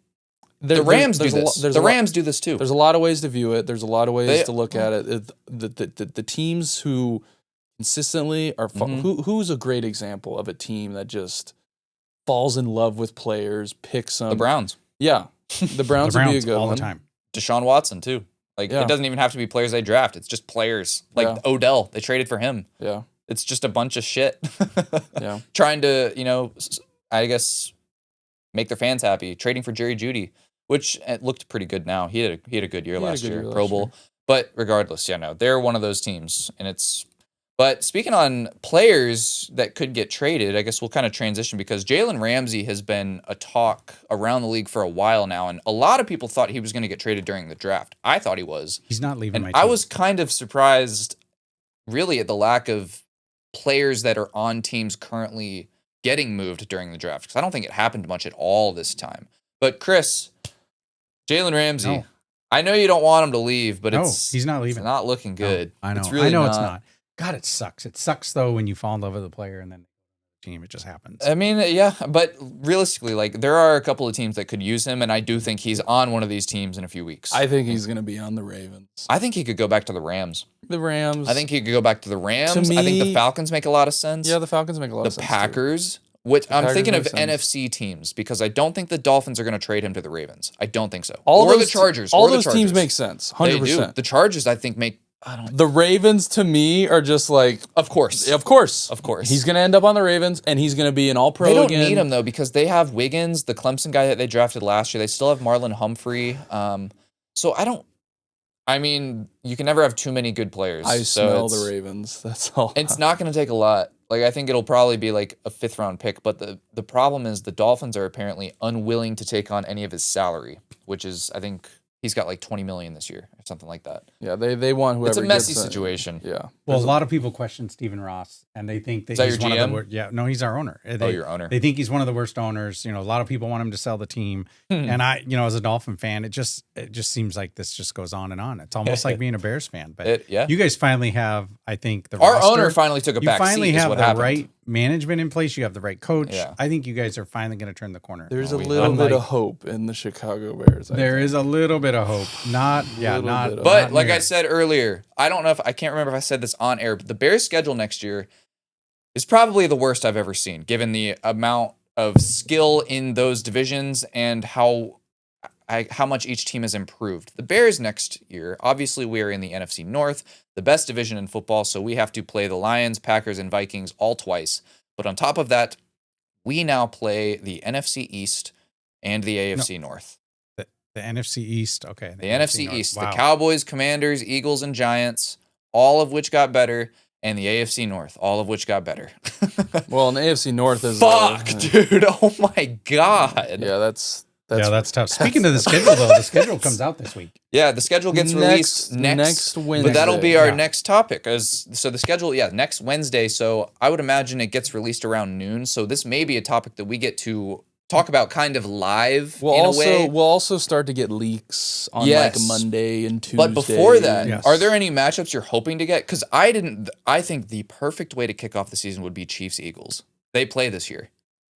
there- The Rams do there's a lo- this. there's The a lo- Rams do this too. There's a lot of ways to view it. There's a lot of ways They- to look at it. The teams who consistently are Mhm. who's a great example of a team that just falls in love with players, picks them. The Browns. Yeah, the Browns, the would be a Browns good all one. the time. Deshaun Watson too. Like Yeah. it doesn't even have to be players they draft. It's just players. Like Yeah. Odell, they traded for him. Yeah, It's just a bunch of shit. yeah. Trying to, I guess make their fans happy. Trading for Jerry Jeudy, which it looked pretty good now. He had a good year He had a last good year, year Pro last Bowl. year. But regardless, they're one of those teams, and it's. But speaking on players that could get traded, I guess we'll kind of transition because Jalen Ramsey has been a talk around the league for a while now, and a lot of people thought he was going to get traded during the draft. I thought he was. He's not leaving And my I team. was kind of surprised, really, at the lack of players that are on teams currently getting moved during the draft, because I don't think it happened much at all this time. But Chris, Jalen Ramsey, No. I know you don't want him to leave, but No, it's he's not it's leaving. not looking good. No, I know. It's really I know not. it's not. God, it sucks. It sucks though when you fall in love with a player and then the team, it just happens. I mean, yeah, but realistically, like there are a couple of teams that could use him, and I do think he's on one of these teams in a few weeks. I think he's going to be on the Ravens. I think he could go back to the Rams. The Rams. I think he could go back to the Rams. To I think the me- Falcons make a lot of sense. Yeah, the Falcons make a lot The of sense. too. Packers, which I'm Packers thinking of make sense. NFC teams because I don't think the Dolphins are going to trade him to the Ravens. I don't think so. All or those the Chargers. All or the those teams Chargers. make sense. They 100%. do. The Chargers, I think, make The Ravens to me are just like, Of course. of course. He's going to end up on the Ravens, and he's going to be an all-pro They don't again. need him, though, because they have Wiggins, the Clemson guy that they drafted last year. They still have Marlon Humphrey. So I mean, you can never have too many good players. I so smell the Ravens. That's all. It's not going to take a lot. Like, I think it'll probably be like a 5th-round pick. But the problem is the Dolphins are apparently unwilling to take on any of his salary, which is, I think, he's got like $20 million this year or something like that. Yeah, they want whoever. It's a messy gets it. situation. Yeah. Well, a lot of people question Stephen Ross, and they think that Is that he's your one of GM? the worst. Yeah, no, he's our owner. Your owner. They think he's one of the worst owners. You know, a lot of people want him to sell the team, and as a Dolphin fan, it just seems like this just goes on and on. It's almost like being a Bears fan. But you guys finally have, I think, the Our roster. owner finally took a back seat. You finally is have what the happened. right management in place. You have the right coach. Yeah. I think you guys are finally going to turn the corner. There's Oh, a little bit of hope in the Chicago Bears. There is a little bit of hope. Not. But like near. I said earlier, I can't remember if I said this on air, but the Bears' schedule next year is probably the worst I've ever seen, given the amount of skill in those divisions and how much each team has improved. The Bears next year, obviously we are in the NFC North, the best division in football, so we have to play the Lions, Packers, and Vikings all twice. But on top of that, we now play the NFC East and the AFC North. The NFC East. Okay. The NFC North. East. Wow. The Cowboys, Commanders, Eagles, and Giants, all of which got better, and the AFC North, all of which got better. Well, and the AFC North is Fuck, dude. Oh my God. Yeah, that's tough. Speaking of the schedule, though, the schedule comes out this week. Yeah, the schedule gets released next Wednesday. But that'll be our next topic. So the schedule, next Wednesday. So I would imagine it gets released around noon. So this may be a topic that we get to talk about kind of live in a way. We'll also start to get leaks on like Monday and Tuesday. But before that, are there any matchups you're hoping to get? Because I think the perfect way to kick off the season would be Chiefs-Eagles. They play this year.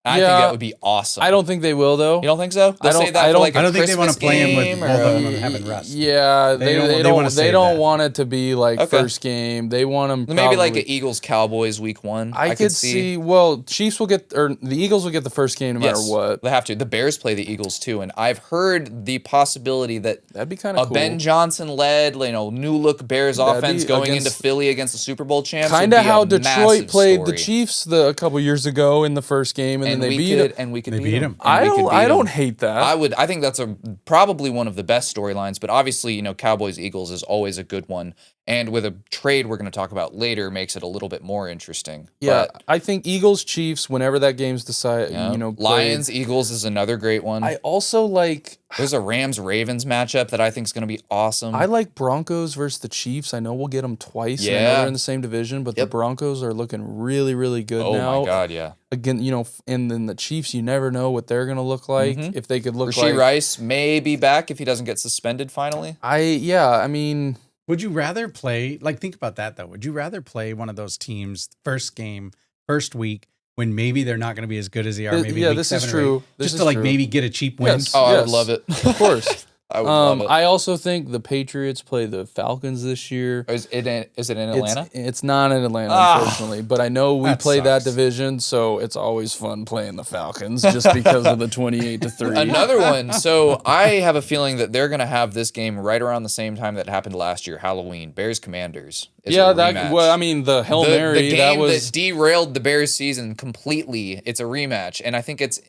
I think that would be awesome. I don't think they will, though. You don't think so? I don't think they want to play him with both of them having rest. Yeah, they don't want it to be like first game. They want them maybe like an Eagles-Cowboys week 1. I could see. Well, Chiefs will get, or the Eagles will get the first game no matter what. They have to. The Bears play the Eagles too, and I've heard the possibility that that'd be kind of cool. Ben Johnson-led, new look Bears offense going into Philly against the Super Bowl champs. Kind of how Detroit played the Chiefs a couple years ago in the first game, and then they beat it. And we could beat them. I don't hate that. I think that's probably one of the best storylines. But obviously, Cowboys Eagles is always a good one. And with a trade we're going to talk about later, makes it a little bit more interesting. Yeah, I think Eagles Chiefs whenever that game's decided. Lions Eagles is another great one. I also like. There's a Rams Ravens matchup that I think is going to be awesome. I like Broncos versus the Chiefs. I know we'll get them twice. Yeah, I know they're in the same division, but the Broncos are looking really, really good now. Oh my God, yeah. Again, and then the Chiefs, you never know what they're going to look like. If they could look like Rice may be back if he doesn't get suspended finally. I mean. Would you rather play, think about that though, would you rather play one of those teams first game, first week, when maybe they're not going to be as good as they are maybe week this 7 is or 8, true. just to maybe get a cheap win? Yes. I would love it. Of course. I would love it. I also think the Patriots play the Falcons this year. Is it in Atlanta? It's not in Atlanta, unfortunately. But I know we play that division, so it's always fun playing the Falcons just because of the 28-3. Another one. So I have a feeling that they're going to have this game right around the same time that happened last year, Halloween. Bears Commanders. The Hail Mary. The game that derailed the Bears season completely. It's a rematch, and I think it's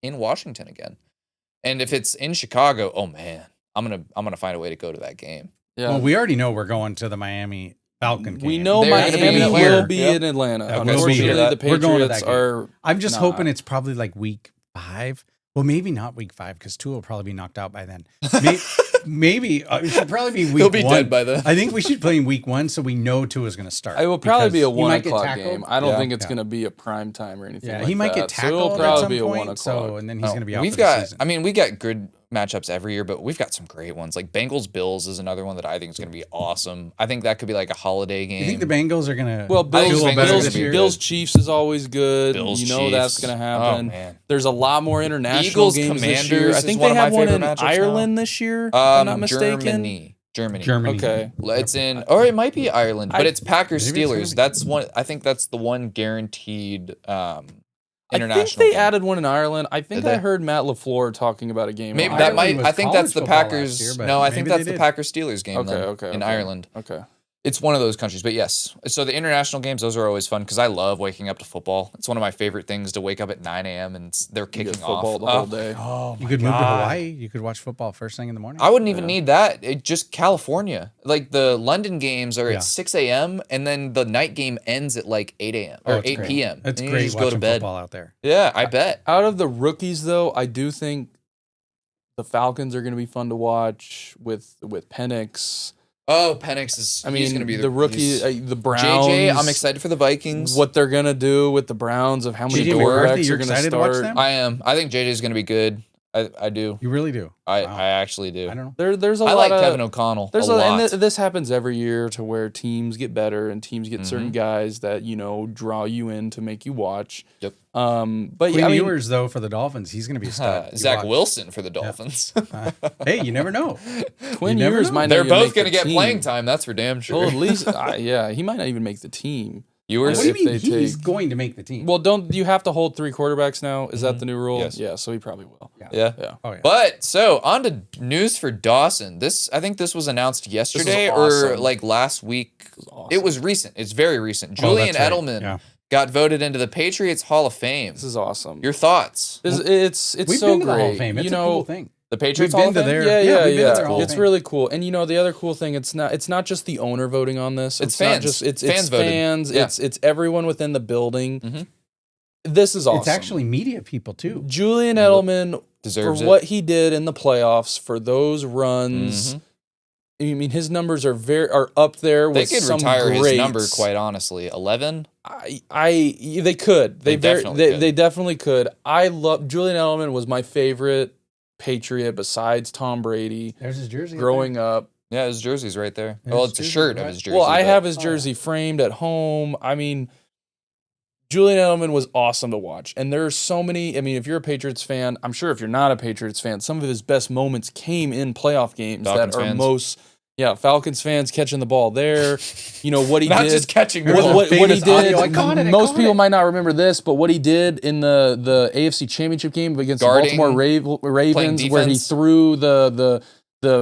in Washington again. And if it's in Chicago, oh man, I'm gonna find a way to go to that game. Yeah. Well, we already know we're going to the Miami Falcon game. We know Miami will be in Atlanta. Unfortunately, the Patriots are. I'm just hoping it's probably like week 5. Well, maybe not week 5 because Tua will probably be knocked out by then. Maybe it should probably be week 1. He'll be dead by then. I think we should play in week 1 so we know Tua's going to start. It will probably be a 1 o'clock tackled. game. I don't think it's going to be a prime time or anything. Yeah, he might get tackled it'll probably at some be a 1 point. o'clock. So and then he's going to be out for the season. I mean, we got good matchups every year, but we've got some great ones. Like Bengals Bills is another one that I think is going to be awesome. I think that could be like a holiday game. You think the Bengals are going to? Well, Bills Chiefs is always good. Bills, that's going to happen. Oh, man. There's a lot more international Eagles games Commanders this year. I think they have one in Ireland this year. If I'm not mistaken. Germany. Okay. It's in, or it might be Ireland, but it's Packers Steelers. That's one. I think that's the one guaranteed international. I think they game. added one in Ireland. I think I heard Matt LaFleur talking about a game. Maybe in that Ireland. might. I think that's the Packers. Year, I think that's the Packers Steelers game. Okay. In Ireland. Okay. It's one of those countries, but yes. So the international games, those are always fun because I love waking up to football. It's one of my favorite things to wake up at 9 a.m. and they're kicking football off the whole day. Oh, you could move to Hawaii. You could watch football first thing in the morning. I wouldn't even need that. It just California. Like the London games are at 6 a.m. and then the night game ends at like 8 a.m. or 8 p.m. It's and great you just watching go to bed. football out there. Yeah, I bet. Out of the rookies, though, I do think the Falcons are going to be fun to watch with Penix. Oh, Penix is. He's going to be the rookie. The Browns. JJ, I'm excited for the Vikings. What they're going to do with the Browns of how many JJ quarterbacks McCarthy, you're are going to excited to watch start. them? I am. I think JJ is going to be good. I do. You really do? I Wow. actually do. I don't know. There's a I lot like of, Kevin O'Connell There's a lot. and this happens every year to where teams get better and teams get certain guys that draw you in to make you watch. Yep. But Quinn I mean, Ewers, though, for the Dolphins, he's going to be a stud. You Zach watch. Wilson for the Dolphins. Hey, you never know. Quinn you never Ewers know. might not They're even both make going to the get team. playing time. That's for damn sure. Well, at least, yeah, he might not even make the team. Ewers. What do you if mean they he's take- going to make the team? Well, don't you have to hold 3 quarterbacks now? Is that the new rule? Yes. Yeah, so he probably will. Yeah. Yeah. Oh, yeah. But so on to news for Dawson. I think this was announced yesterday or awesome. like last week. awesome. It was recent. It's very recent. Oh, Julian that's right. Edelman Yeah. got voted into the Patriots Hall of Fame. This is awesome. Your thoughts? It's We've so been to the great. Hall of Fame. It's a cool thing. The Patriots We've Hall been of to Fame? their- Yeah, we've been to their Hall of It's Fame. really cool. And the other cool thing, it's not just the owner voting on this. It's not fans. just it's Fans voted. fans. Yeah. It's everyone within the building. Mhm. This is awesome. It's actually media people, too. Julian Edelman Deserves for it. what he did in the playoffs for those runs. Mhm. I mean, his numbers are up there They with could some retire his greats. number, quite honestly. 11? They could. They definitely could. They definitely could. I love Julian Edelman was my favorite Patriot besides Tom Brady There's his jersey. growing up. Yeah, his jersey's right there. Yeah, Well, his it's a jersey's shirt right. of his jersey. Well, I but- have his jersey framed at home. I mean, Julian Edelman was awesome to watch. And there are so many. I mean, if you're a Patriots fan, I'm sure if you're not a Patriots fan, some of his best moments came in playoff games Falcons that are fans. Falcons fans catching the ball there. What he Not did. just catching There's the a ball. what he famous did. audio. I caught it, I Most caught people it. might not remember this, but what he did in the AFC Championship game against Guarding, the Baltimore Ravens, where he defense. threw the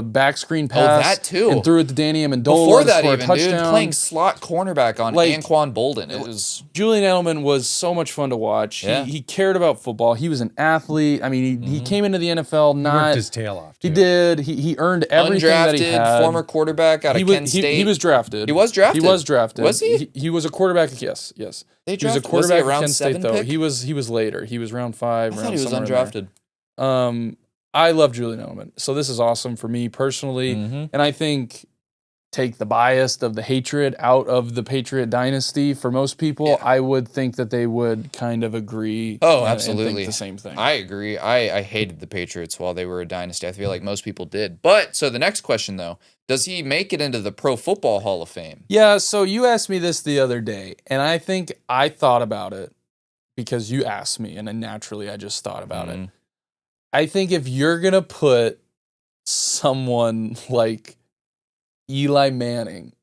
back screen pass that too. and threw it to Danny Amendola Before that, for a even, dude, touchdown. playing slot cornerback on Like, Anquan Bolden. It was Julian Edelman was so much fun to watch. Yeah. He cared about football. He was an athlete. I mean, he came into the NFL He not. worked his tail off. He too. did. He earned everything that he undrafted, had. former quarterback out of Kent State. He was drafted. He was drafted? He was drafted. Was he? He was a quarterback. Yes. They He was a drafted- quarterback was he at around Kent State 7 though. pick? He was later. He was round 5. I round thought he was somewhere in there. undrafted. I love Julian Edelman. So this is awesome for me personally. Mhm. And I think take the bias of the hatred out of the Patriot dynasty for most people, I would think that they would kind of agree Oh, and absolutely. think the same thing. I agree. I hated the Patriots while they were a dynasty. I feel like most people did. But so the next question though, does he make it into the Pro Football Hall of Fame? Yeah, so you asked me this the other day, and I think I thought about it because you asked me, and then naturally I just thought about it. Mhm. I think if you're going to put someone like Eli Manning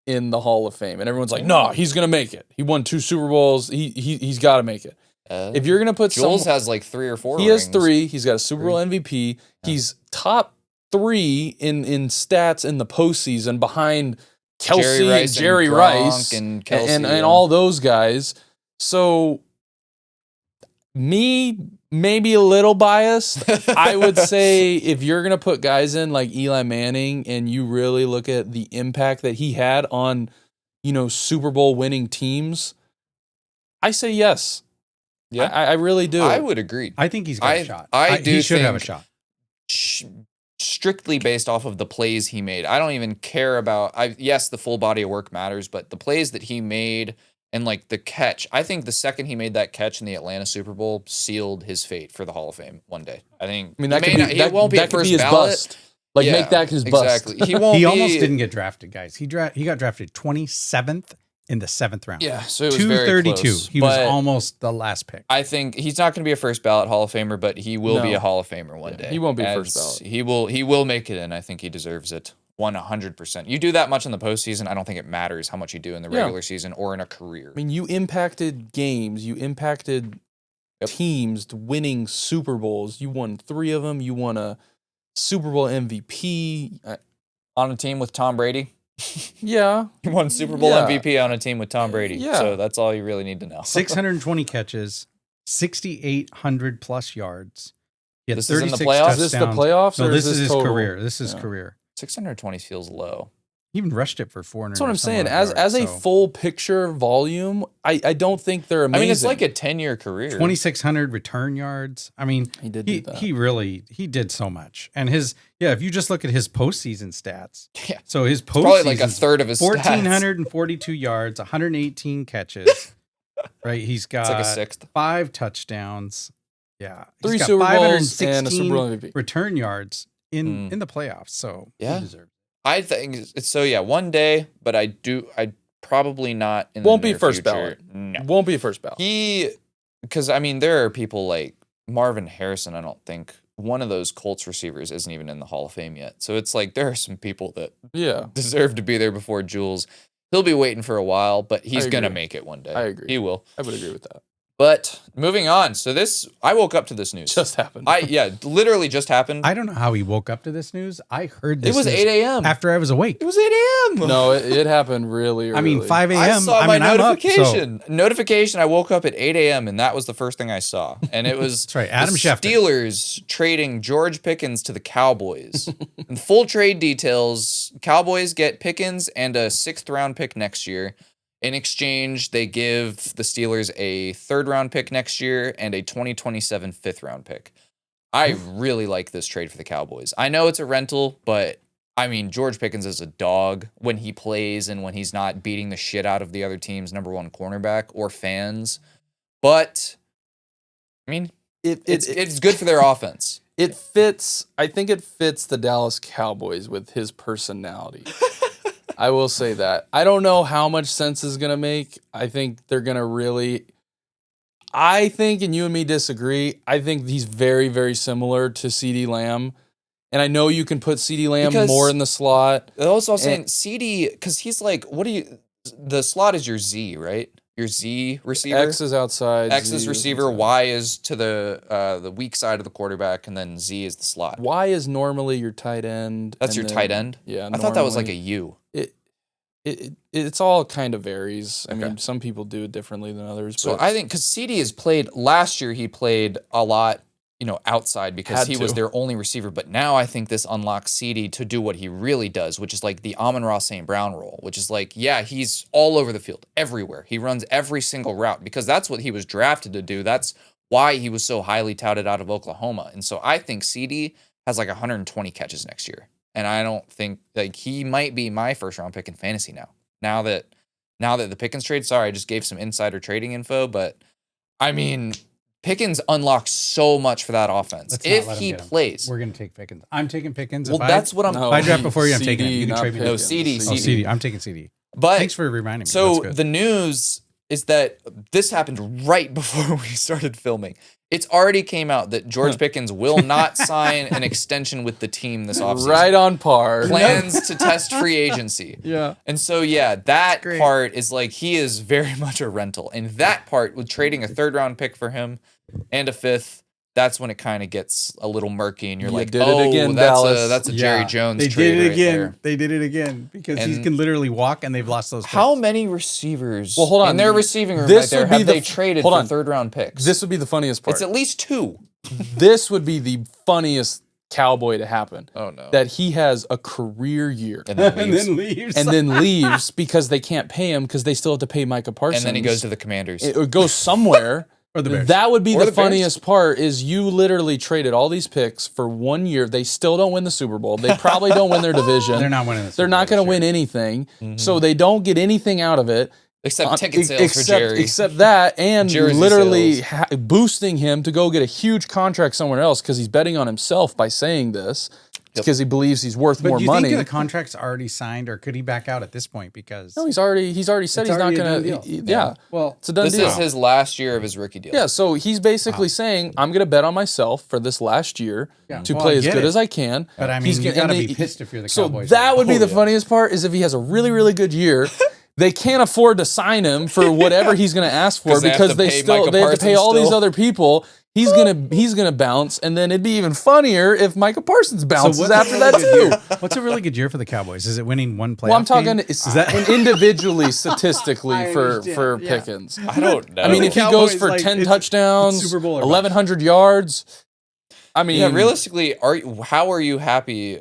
in the Hall of Fame, and everyone's like, no, he's going to make it. He won 2 Super Bowls. He's got to make it. If you're going to put Jules someone... has like 3 or 4 He has rings. 3. He's got a Super Bowl MVP. He's top 3 in stats in the postseason behind Kelsey and Jerry Gronk Rice and Kelsey, and yeah. all those guys. So me, maybe a little biased. I would say if you're going to put guys in like Eli Manning and you really look at the impact that he had on, Super Bowl winning teams, I say yes. Yeah. I really do. I would agree. I think he's got a shot. I do He should have a think- shot. Strictly based off of the plays he made. I don't even care about yes, the full body of work matters, but the plays that he made and like the catch, I think the second he made that catch in the Atlanta Super Bowl sealed his fate for the Hall of Fame one day. I think I mean, that he could may be, not- he won't be that at could first be his ballot. bust. Like, Yeah, make that his bust. Exactly. He won't He be, almost didn't get drafted, guys. He got drafted 27th in the 7th round. Yeah, so it was very 232. close, He was but almost the last pick. I think he's not going to be a first ballot Hall of Famer, but he will be No. a Hall of Famer one day. he won't be a first ballot. He will make it in. I think he deserves it 100%. You do that much in the postseason, I don't think it matters how much you do in the Yeah. regular season or in a career. I mean, you impacted games. You impacted teams to winning Super Bowls. You won 3 of them. You won a Super Bowl MVP. On a team with Tom Brady, Yeah. He won Super Bowl Yeah. MVP on a team with Tom Brady. Yeah. So that's all you really need to know. 620 catches, 6,800 plus yards. He had This is in the 36 playoffs? Is this the touchdowns. playoffs? No, or this is his total? career. This is Yeah. career. 620 feels low. He even rushed it for 400. That's what I'm saying. yards, As a so full picture volume, I don't think they're amazing. I mean, it's like a 10-year career. 2,600 return yards. I mean, He did do that. he did so much. And if you just look at his postseason stats. Yeah. So his postseason Probably like a third of his stats. 1,442 yards, 118 catches. Right, he's got It's like a sixth. 5 touchdowns. Yeah, 3 he's got Super Bowls and a 516 Super Bowl MVP. return yards in the playoffs. So Yeah. he deserves it. I think it's so. Yeah, one day, but I'd probably not. In Won't the be near first future. ballot. No, Won't be first ballot. because I mean, there are people like Marvin Harrison. I don't think one of those Colts receivers isn't even in the Hall of Fame yet. So it's like there are some people that Yeah. deserve to be there before Jules. He'll be waiting for a while, but he's I gonna agree. make it one day. I agree. He will. I would agree with that. But moving on. So I woke up to this news. Just happened. Literally just happened. I don't know how he woke up to this news. I heard this It was news 8 a.m. after I was awake. It was 8 a.m. No, it happened really early. I mean, 5 a.m. I saw my I'm up, so- notification. I woke up at 8 a.m. and that was the first thing I saw. And it was That's right, Adam the Scheffler. Steelers trading George Pickens to the Cowboys. And full trade details, Cowboys get Pickens and a 6th-round pick next year. In exchange, they give the Steelers a 3rd-round pick next year and a 2027 5th-round pick. I really like this trade for the Cowboys. I know it's a rental, but I mean, George Pickens is a dog when he plays and when he's not beating the shit out of the other team's number 1 cornerback or fans. But I mean, it's good for their offense. It fits. I think it fits the Dallas Cowboys with his personality. I will say that. I don't know how much sense is going to make. I think they're going to really... I think, and you and me disagree, I think he's very, very similar to CeeDee Lamb. And I know you can put CeeDee Lamb Because- more in the slot. Also, I was saying CD, because he's like, the slot is your Z, right? Your Z receiver. X is outside. X Z is receiver, inside. Y is to the weak side of the quarterback, and then Z is the slot. Y is normally your tight end. That's and your then- tight end? Yeah. I thought that was like a normally. U. It's all kind of varies. I Okay. mean, some people do it differently than others. So but I think because CD has played last year, he played a lot, outside because Had he was to. their only receiver. But now I think this unlocks CD to do what he really does, which is like the Amon-Ra St. Brown role, which is like, yeah, he's all over the field, everywhere. He runs every single route because that's what he was drafted to do. That's why he was so highly touted out of Oklahoma. And so I think CD has like 120 catches next year. And I don't think like he might be my 1st-round pick in fantasy now. Now that the Pickens trade, sorry, I just gave some insider trading info, but I mean, Pickens unlocks so much for that offense Let's not if let him he get him. plays. We're going to take Pickens. I'm taking Pickens. Well, If that's what I'm. No, If I draft before you, I'm taking him. CD, You can not trade me. No, Pickens. CD. Oh, CD. I'm taking CD. But Thanks for reminding me. so That's good. the news is that this happened right before we started filming. It's already came out that George Pickens will not sign an extension with the team this offseason. Right on par. Plans to test free agency. Yeah. And so, yeah, that Great. part is like he is very much a rental. And that part with trading a 3rd-round pick for him and a 5th, that's when it kind of gets a little murky. And you're You like, did it again, Dallas. that's a Jerry Yeah, Jones They trade did it right again. there. They did it again because he And- can literally walk, and they've lost those. How picks. many receivers Well, hold on. in their receiving room This right there would be have the they f- traded hold for on. 3rd-round picks? This would be the funniest part. It's at least 2. This would be the funniest Cowboy to happen. Oh, no. That he has a career year and then and leaves. then leaves. and then leaves because they can't pay him because they still have to pay Micah Parsons. And then he goes to the Commanders. It goes somewhere. Or the Bears. That would be Or the the Bears. funniest part is you literally traded all these picks for 1 year. They still don't win the Super Bowl. They probably don't win their division. They're not winning this. They're not going to win anything. So they don't get anything out of it. Except ticket sales for Jerry. Except that and Jersey literally sales. boosting him to go get a huge contract somewhere else because he's betting on himself by saying this. Because he believes he's worth But more do you money. think the contract's already signed, or could he back out at this point? Because No, he's already said It's he's not already a going done to. deal. Yeah. Well, It's a done This deal. is his last year of his rookie deal. Yeah, so he's basically saying, I'm going to bet on myself for this last year Yeah. to Well, play I as get good it. as I can. But I mean, He's you gonna- got to and be pissed if you're the So Cowboys. that would be the yeah. funniest part is if he has a really, really good year. They can't afford to sign him for whatever he's going to ask for 'Cause they have because to they pay still Micah they have to pay Parsons all these still. other people. He's gonna bounce, and then it'd be even funnier if Micah Parsons bounces what's a after really that good too. year? What's a really good year for the Cowboys? Is it winning one playoff Well, I'm talking game? it's Is that individually, statistically I for understand, yeah. Pickens. I don't know. I mean, The if he Cowboys, goes for like, 10 it's touchdowns, Super Bowl or bust. 1,100 yards, I mean, yeah, realistically, how are you happy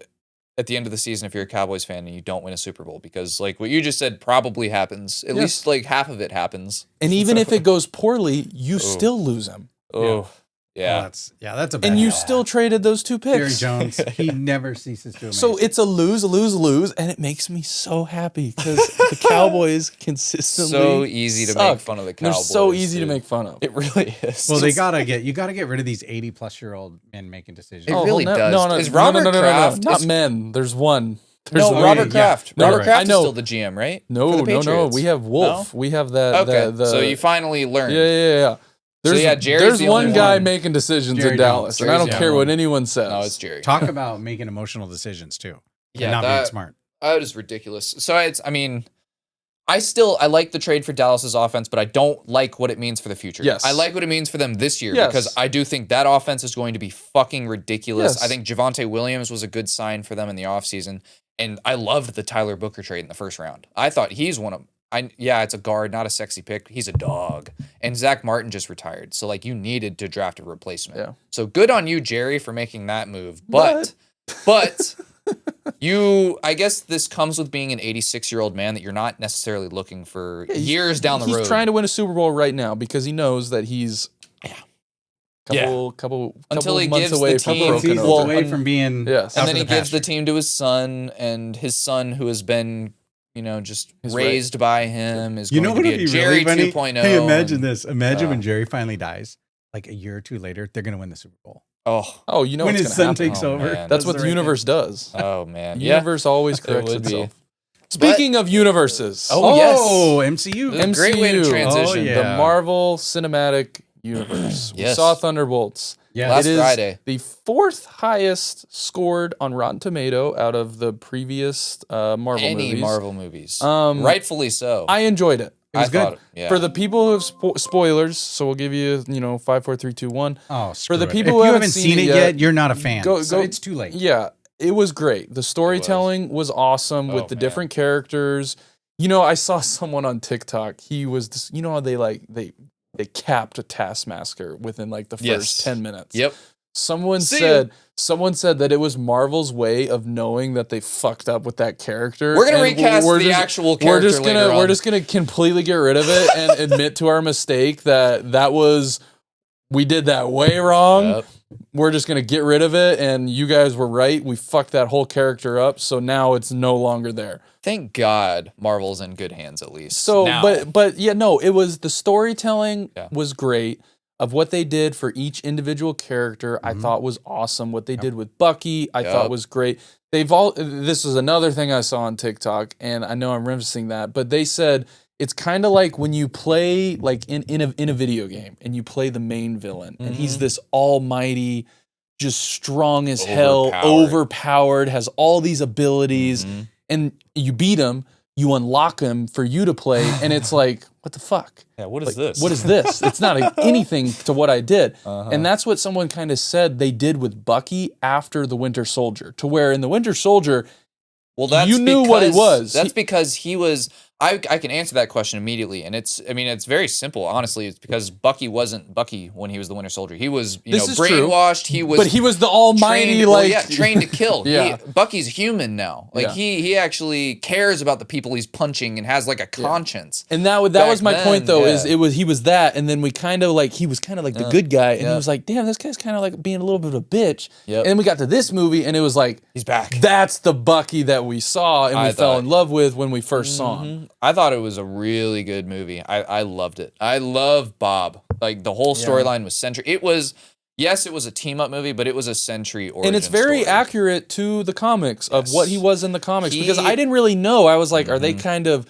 at the end of the season if you're a Cowboys fan and you don't win a Super Bowl? Because like what you just said probably happens. At least like half of it happens. and even if it goes poorly, you still lose him. Oh, yeah. That's a bad And you deal. still traded those 2 Jerry picks. Jones, he never ceases to amaze. So it's a lose, and it makes me so happy because the Cowboys consistently So easy to suck. make fun of the They're Cowboys. so easy to dude. make fun of. It really is. well, you gotta get rid of these 80-plus-year-old men making decisions. It really no, does. No, Is Robert Kraft not is- men. There's one. There's No, one. Robert Kraft. No, Robert right. Kraft I is know. still the GM, right? For No, the no. Patriots. We have Wolf. No? We have that. Okay, so you finally learned. Yeah. There's, yeah, Jerry's there's the one only guy one. making decisions Jerry in Jones. Dallas, and I don't Jerry's the care only what one. anyone says. No, it's Jerry. Talk about making emotional decisions too. Yeah, and not being that- smart. That is ridiculous. So I like the trade for Dallas's offense, but I don't like what it means for the future. Yes. I like what it means for them this year Yes. because I do think that offense is going to be fucking ridiculous. Yes. I think Javonte Williams was a good sign for them in the offseason, and I loved the Tyler Booker trade in the first round. I thought he's one of it's a guard, not a sexy pick. He's a dog. And Zach Martin just retired. So like you needed to draft a replacement. Yeah. So good on you, Jerry, for making that move. But I guess this comes with being an 86-year-old man that you're not necessarily looking for years down the road. He's trying to win a Super Bowl right now because he knows that he's couple Until he months gives away the from team- broken Seasons over. away from being Yes. out and then to he gives the pasture. team to his son, and his son, who has been, just His raised by him, is You going know to what be would a be Jerry really funny? 2.0. Hey, imagine and- this. Imagine when Jerry finally dies, like a year or two later, they're going to win the Super Bowl. Oh, you know when what's his gonna son happen. takes Oh, over. man. That's does what the the right universe does. Oh man, The yeah. universe always It corrects would be. itself. Speaking of universes, Oh, yes. MCU. This is a great way to MCU. transition. Oh, yeah. the Marvel Cinematic Universe. We Yes. saw Thunderbolts. Yeah. Last It is Friday. the 4th highest scored on Rotten Tomato out of the previous Marvel Any movies. Marvel movies, Um, rightfully so. I enjoyed it. It was good. thought, yeah. For the people who have spoilers, so we'll give you, 5, 4, 3, 2, 1. Oh, screw the it. people if who you haven't haven't seen seen it it yet, yet, you're not a fan. go- so go- it's too late. Yeah, it was great. The storytelling was awesome with Oh, the man. different characters. I saw someone on TikTok. He was, how they capped a Taskmaster within the first Yes. 10 minutes. Yep. Someone See said that it was Marvel's way of knowing that they fucked up with that character. We're gonna and recast the actual character later We're on. just gonna completely get rid of it and admit to our mistake that we did that way wrong. Yep. We're just gonna get rid of it, and you guys were right. We fucked that whole character up, so now it's no longer there. Thank God Marvel's in good hands at least. So, now. but yeah, no, it was the storytelling Yeah. was great of what they did for each individual character. I thought was awesome. What they did with Bucky, I thought was great. This is another thing I saw on TikTok, and I know I'm referencing that, but they said it's kind of like when you play like in a video game and you play the main villain, and he's this almighty, just strong as hell, overpowered, has all these abilities, and you beat him. You unlock him for you to play, and it's like, what the fuck? Yeah, what is this? What is this? It's not anything to what I did. And that's what someone kind of said they did with Bucky after the Winter Soldier, to where in the Winter Soldier, Well, that's you knew what it was. That's because he was. I can answer that question immediately, and it's very simple. Honestly, it's because Bucky wasn't Bucky when he was the Winter Soldier. He was This is true. brainwashed. He was, but he was the almighty, trained to kill. Yeah. Bucky's human now. Like Yeah. he actually cares about the people he's punching and has like a conscience. And that was Back my then, point though, yeah. he was that, and then we kind of he was kind of like the good guy, and he was like, damn, this guy's kind of like being a little bit of a bitch. Yep. And then we got to this movie, and it was like, He's back. that's the Bucky that we saw and we I fell thought- in love with when we first saw him. I thought it was a really good movie. I loved it. I love Bob. Like the whole storyline was Sentry. It was a team up movie, but it was a Sentry origin And it's very story. accurate to the comics of what he was in the comics, because He- I didn't really know. I was like, are they kind of,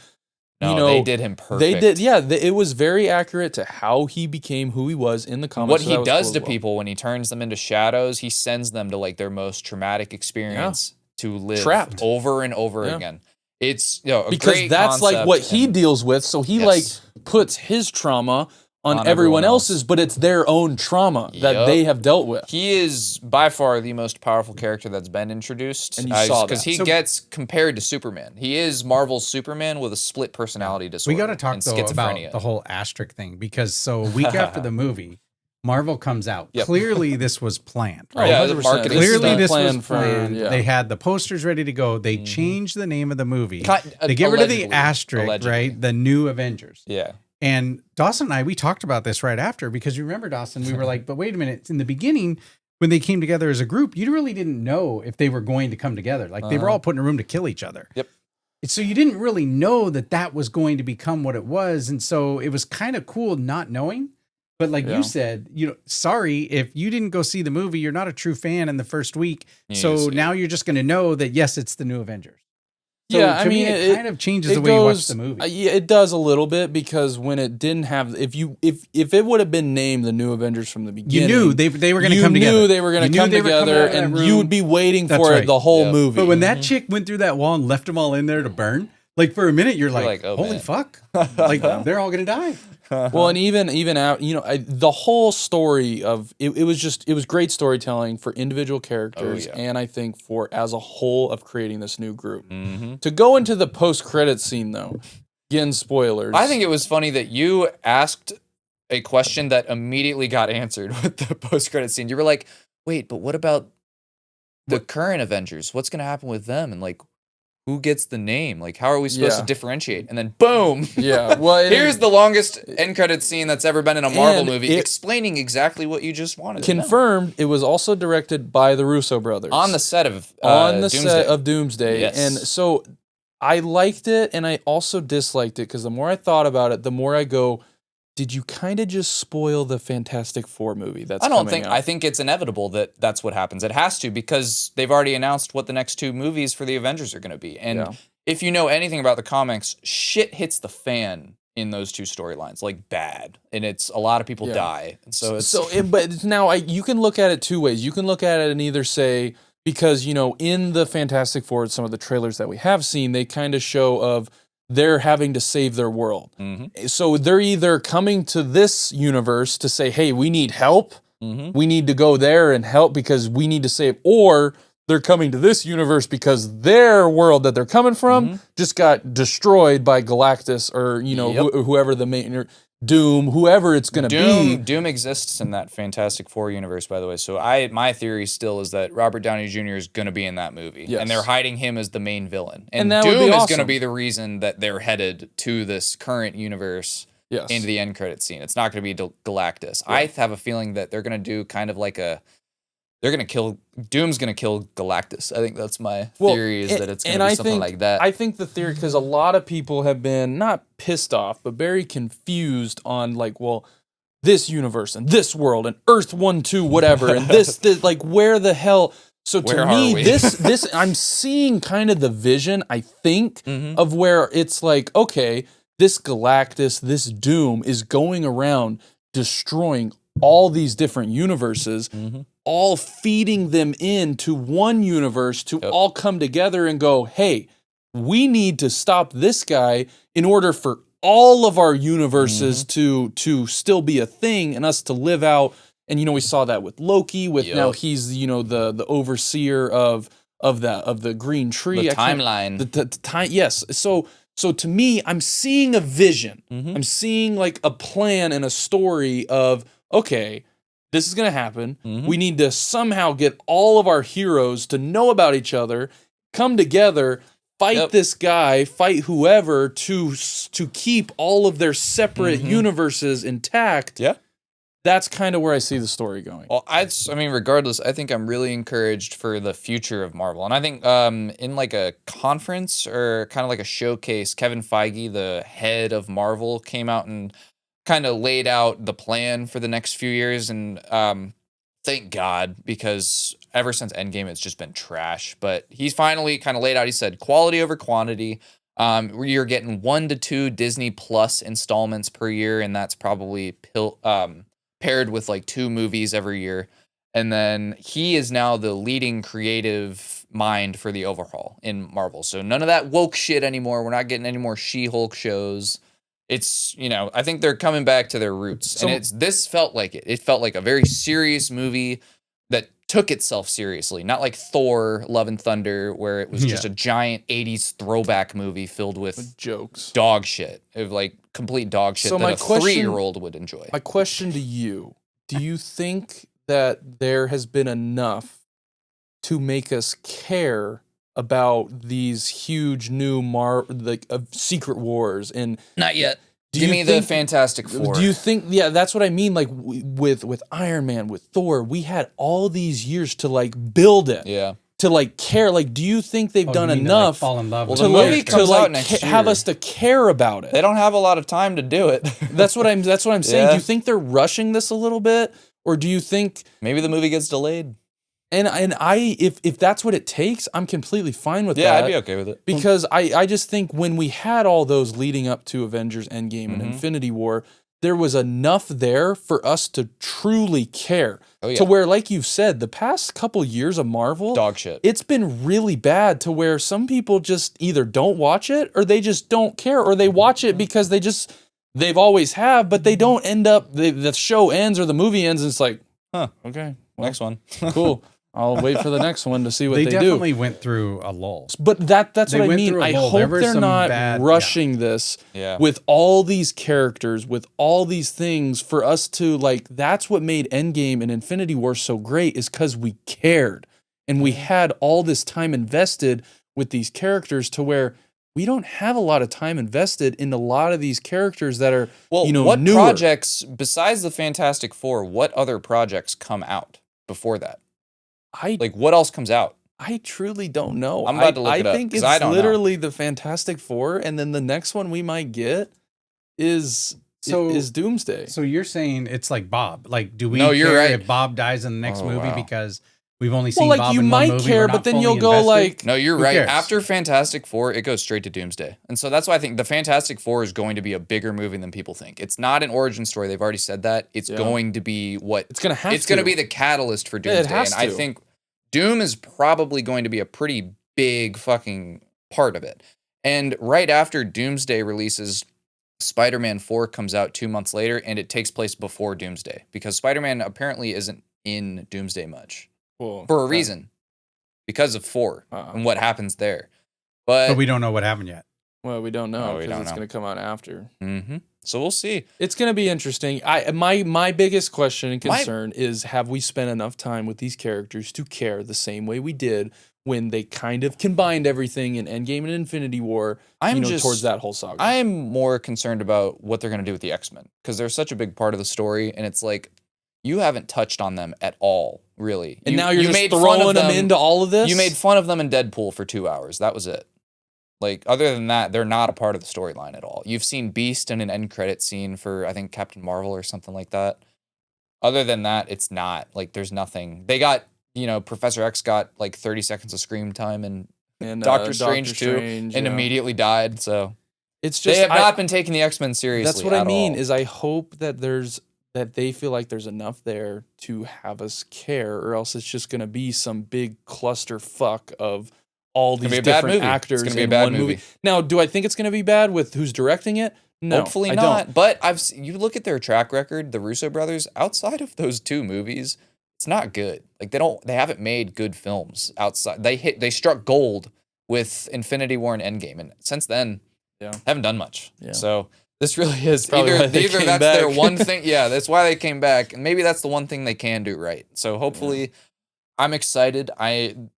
No, they did him perfect. They did, yeah. It was very accurate to how he became who he was in the comics. What so he that was does cool to as well. people when he turns them into shadows, he sends them to like their most traumatic experience to live Trapped. over and over Yeah. again. It's a because great that's like concept what he and- deals with. So he Yes. puts his trauma on everyone else's, but it's their own trauma that they have dealt with. He is by far the most powerful character that's been introduced. And you saw that. Because he gets compared to Superman. He is Marvel's Superman with a split personality disorder. We got to talk, though, about the whole asterisk thing, because so a week after the movie, Marvel comes out. Yep. Clearly, this was planned. Right? Yeah, the marketing Clearly, this planned was planned. for, They had the posters ready to go. They changed the name of the movie. They get rid of the asterisk, right? The New Avengers. Yeah. And Dawson and I, we talked about this right after, because you remember, Dawson, we were like, but wait a minute. In the beginning, when they came together as a group, you really didn't know if they were going to come together. Like they were all put in a room to kill each other. Yep. So you didn't really know that was going to become what it was. And so it was kind of cool not knowing. But like you said, sorry, if you didn't go see the movie, you're not a true fan in the first week. So now you're just going to know that, yes, it's the New Avengers. So I mean, it kind of changes the way you watch the movie. Yeah, it does a little bit, because when it didn't have, if it would have been named the New Avengers from the beginning, you knew they were going to come together. You knew they were going to come together, and you would be waiting for it the whole movie. But when that chick went through that wall and left them all in there to burn, like for a minute, you're like, oh, holy fuck, like they're all going to die. Well, and even out, the whole story of it was great storytelling for individual characters, and I think for as a whole of creating this new group. To go into the post-credit scene, though, again, spoilers. I think it was funny that you asked a question that immediately got answered with the post-credit scene. You were like, wait, but what about the current Avengers? What's going to happen with them? And like, who gets the name? Like, how are we supposed to differentiate? And then boom. Yeah. Well, here's the longest end credit scene that's ever been in a Marvel movie, explaining exactly what you just wanted. Confirmed. It was also directed by the Russo brothers on the set of Doomsday. Yes. And so I liked it, and I also disliked it, because the more I thought about it, the more I go, did you kind of just spoil the Fantastic Four movie that's coming out? I think it's inevitable that that's what happens. It has to, because they've already announced what the next two movies for the Avengers are going to be. And if you know anything about the comics, shit hits the fan in those two storylines, like bad. And it's a lot of people die. And so it's... But now you can look at it two ways. You can look at it and either say, because, in the Fantastic Four, some of the trailers that we have seen, they kind of show of they're having to save their world. So they're either coming to this universe to say, hey, we need help. We need to go there and help because we need to save, or they're coming to this universe because their world that they're coming from just got destroyed by Galactus, or, whoever the main, Doom, whoever it's going to be. Doom exists in that Fantastic Four universe, by the way. So my theory still is that Robert Downey Jr. is going to be in that movie. Yes. And they're hiding him as the main villain. And that Doom would be is awesome. going to be the reason that they're headed to this current universe into the end credit scene. It's not going to be Galactus. Yeah. I have a feeling that they're going to do kind of like Doom's going to kill Galactus. I think that's my theory, is that it's going to be something like that. I think the theory, because a lot of people have been not pissed off, but very confused on this universe and this world and Earth 1, 2, whatever, and this like, where the hell? So to me, this I'm seeing kind of the vision, I think, of where it's like, okay, this Galactus, this Doom is going around destroying all these different universes, all feeding them into one universe to all come together and go, hey, we need to stop this guy in order for all of our universes to still be a thing and us to live out. And, we saw that with Loki, with now he's, the overseer of the green tree. The timeline. The time, yes. So to me, I'm seeing a vision. I'm seeing like a plan and a story of, okay, this is going to happen. We need to somehow get all of our heroes to know about each other, come together, fight this guy, fight whoever to keep all of their separate universes intact. Yeah. That's kind of where I see the story going. Well, regardless, I think I'm really encouraged for the future of Marvel. And I think in like a conference or kind of like a showcase, Kevin Feige, the head of Marvel, came out and kind of laid out the plan for the next few years. And thank God, because ever since Endgame, it's just been trash. But he's finally kind of laid out, he said, quality over quantity. You're getting 1 to 2 Disney Plus installments per year, and that's probably paired with like 2 movies every year. And then he is now the leading creative mind for the overhaul in Marvel. So none of that woke shit anymore. We're not getting any more She-Hulk shows. it's, I think they're coming back to their roots. And this felt like it. It felt like a very serious movie that took itself seriously, not like Thor: Love and Thunder, where it was just a giant 80s throwback movie filled with jokes, dog shit, of like complete dog shit that a 3-year-old would enjoy. My question to you, do you think that there has been enough to make us care about these huge new Secret Wars? And not yet. Give me the Fantastic Four. Do you think? Yeah, that's what I mean. Like with Iron Man, with Thor, we had all these years to like build it. Yeah. To like care. Like, do you think they've done enough? To, like, fall in love well, with the movie comes out next year. Have us to care about it. They don't have a lot of time to do it. That's what I'm saying. Yeah. Do you think they're rushing this a little bit, or do you think maybe the movie gets delayed? And if that's what it takes, I'm completely fine with that. Yeah, I'd be okay with it. Because I just think when we had all those leading up to Avengers Endgame and Infinity War, there was enough there for us to truly care. Oh, yeah. To where, like you've said, the past couple years of Marvel, dog shit. It's been really bad to where some people just either don't watch it or they just don't care, or they watch it because they've always have, but they don't end up, the show ends or the movie ends and it's like, okay, well, next one. Cool. I'll wait for the next one to see what they do. They definitely went through a lull. But that's what I mean. I hope they're not rushing this with all these characters, with all these things for us to like. That's what made Endgame and Infinity War so great, is because we cared and we had all this time invested with these characters, to where we don't have a lot of time invested in a lot of these characters that are, what newer. Projects besides the Fantastic Four? What other projects come out before that? What else comes out? I truly don't know. I'm about to look it up. I think it's literally the Fantastic Four, and then the next one we might get is Doomsday. So you're saying it's like Bob? Like, do we you're right. if Bob dies in the next movie because we've only seen Bob you in might one movie? care, but then you'll go invested? No, you're Who right. cares? After Fantastic Four, it goes straight to Doomsday. And so that's why I think the Fantastic Four is going to be a bigger movie than people think. It's not an origin story. They've already said that. It's going to be what it's going to have. It's going to be the catalyst for Doomsday. It has and I think Doom is probably going to be a pretty big fucking part of it. And right after Doomsday releases, Spider-Man 4 comes out 2 months later, and it takes place before Doomsday because Spider-Man apparently isn't in Doomsday much for a reason, because of 4 and what happens there. But we don't know what happened yet. Well, we don't know because it's going to come out after. Mm-hmm. So we'll see. It's going to be interesting. My biggest question and concern is, have we spent enough time with these characters to care the same way we did when they kind of combined everything in Endgame and Infinity War towards that whole saga? I'm more concerned about what they're going to do with the X-Men, because they're such a big part of the story, and it's like, you haven't touched on them at all, really. And now you're just throwing them into all of this? You made fun of them in Deadpool for 2 hours. That was it. Like, other than that, they're not a part of the storyline at all. You've seen Beast in an end credit scene for, I think, Captain Marvel or something like that. Other than that, it's not. Like, there's nothing. They got, Professor X got like 30 seconds of screen time, and Doctor Strange too, and immediately died. So it's just, they have not been taking the X-Men seriously. That's what I mean, is I hope that they feel like there's enough there to have us care, or else it's just going to be some big clusterfuck of all these different actors in one movie. Now, do I think it's going to be bad with who's directing it? No, hopefully not. But you look at their track record, the Russo brothers, outside of those 2 movies, it's not good. Like, they haven't made good films outside. They struck gold with Infinity War and Endgame, and since then, haven't done much. Yeah. So this really is either that's their one thing. Yeah, that's why they came back, and maybe that's the one thing they can do right. So hopefully. Yeah. I'm excited.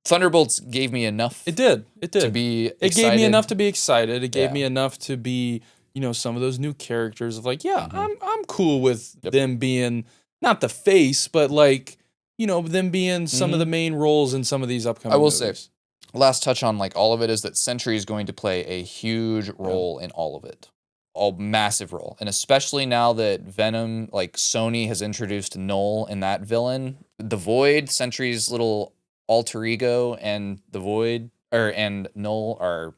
Thunderbolts gave me enough. It did. To be excited. It gave me enough to be excited. It gave me enough to be, some of those new characters of like, I'm cool with them being not the face, but like, them being some of the main roles in some of these upcoming movies. I will say, last touch on like all of it is that Sentry is going to play a huge role in all of it. A massive role. And especially now that Venom, like Sony has introduced Null and that villain, the Void, Sentry's little alter ego, and the Void and Null are,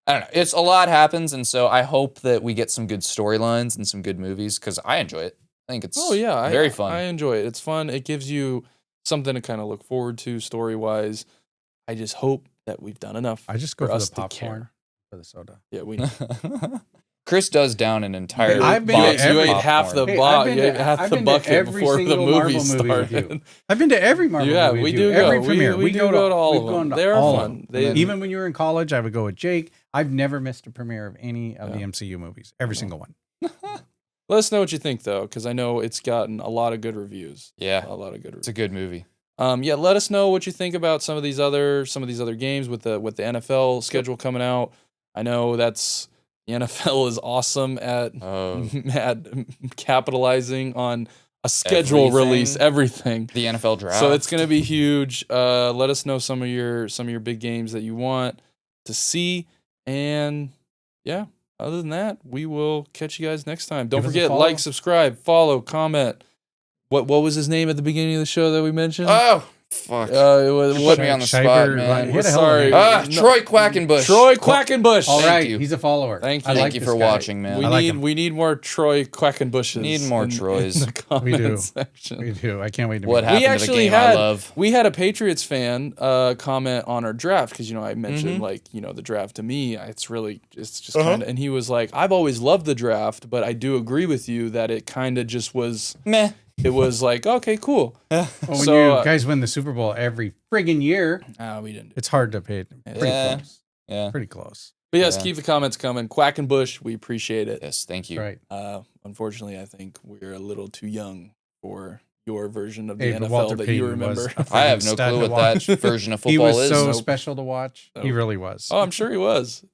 I don't know, it's a lot happens, and so I hope that we get some good storylines and some good movies, because I enjoy it. I think it's very fun. I enjoy it. It's fun. It gives you something to kind of look forward to story-wise. I just hope that we've done enough. I just go for us the popcorn for the soda. Yeah, we Chris does down an entire I've been to box. every- You ate half the Hey, box. I've You been ate to- half I've the been to bucket every before the single movie Marvel movie with started. you. I've been to every Marvel Yeah, movie we with do you. go. Every We premiere. do go to all we've of them. gone to They're all fun. of them. Even when you were in college, I would go with Jake. I've never missed a premiere of any of the MCU movies. Every single one. Let us know what you think, though, because I know it's gotten a lot of good reviews. Yeah, A lot of good reviews. it's a good movie. Yeah, let us know what you think about some of these other games with the NFL schedule coming out. I know the NFL is awesome at at capitalizing on a schedule release, everything. The NFL draft. So it's going to be huge. Let us know some of your big games that you want to see, and yeah. Other than that, we will catch you guys next time. Don't Give us a forget, follow. like, subscribe, follow, comment. What was his name at the beginning of the show that we mentioned? Oh, fuck. It was You what? put me on the Shiver, spot, like, man. hit a hell of a Sorry. name. Troy Quackenbush. Troy Quackenbush. All Thank right, you. he's a follower. Thank you. I Thank like you this for guy. watching, man. We need more Troy Quackenbushes. Need more Troys. in the comment do. section. We do. I can't wait to What meet him. happened to the game I love? We had a Patriots fan comment on our draft because I mentioned the draft to me. It's just kind of, and he was like, I've always loved the draft, but I do agree with you that it kind of just was Meh. It was like, okay, cool. Well, when So, you guys win the Super Bowl every friggin' year, we didn't. it's hard to pay. Pretty Yeah. close. Yeah. Pretty close. But yes, Yeah. keep the comments coming. Quackenbush, we appreciate it. Yes, thank you. Right. Unfortunately, I think we're a little too young for your version of the Hey, but NFL Walter that Payton you remember. was a I have no stud clue to what that watch. version of He football was is. so Nope. special to watch. He Nope. really was. Oh, I'm sure he was.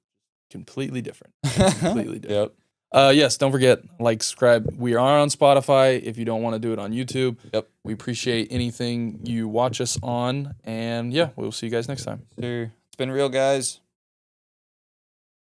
Completely different. Completely different. Yep. Yes, don't forget, like, subscribe. We are on Spotify if you don't want to do it on YouTube. Yep. We appreciate anything you watch us on. And yeah, we'll see you guys next time. Sure. It's been real, guys.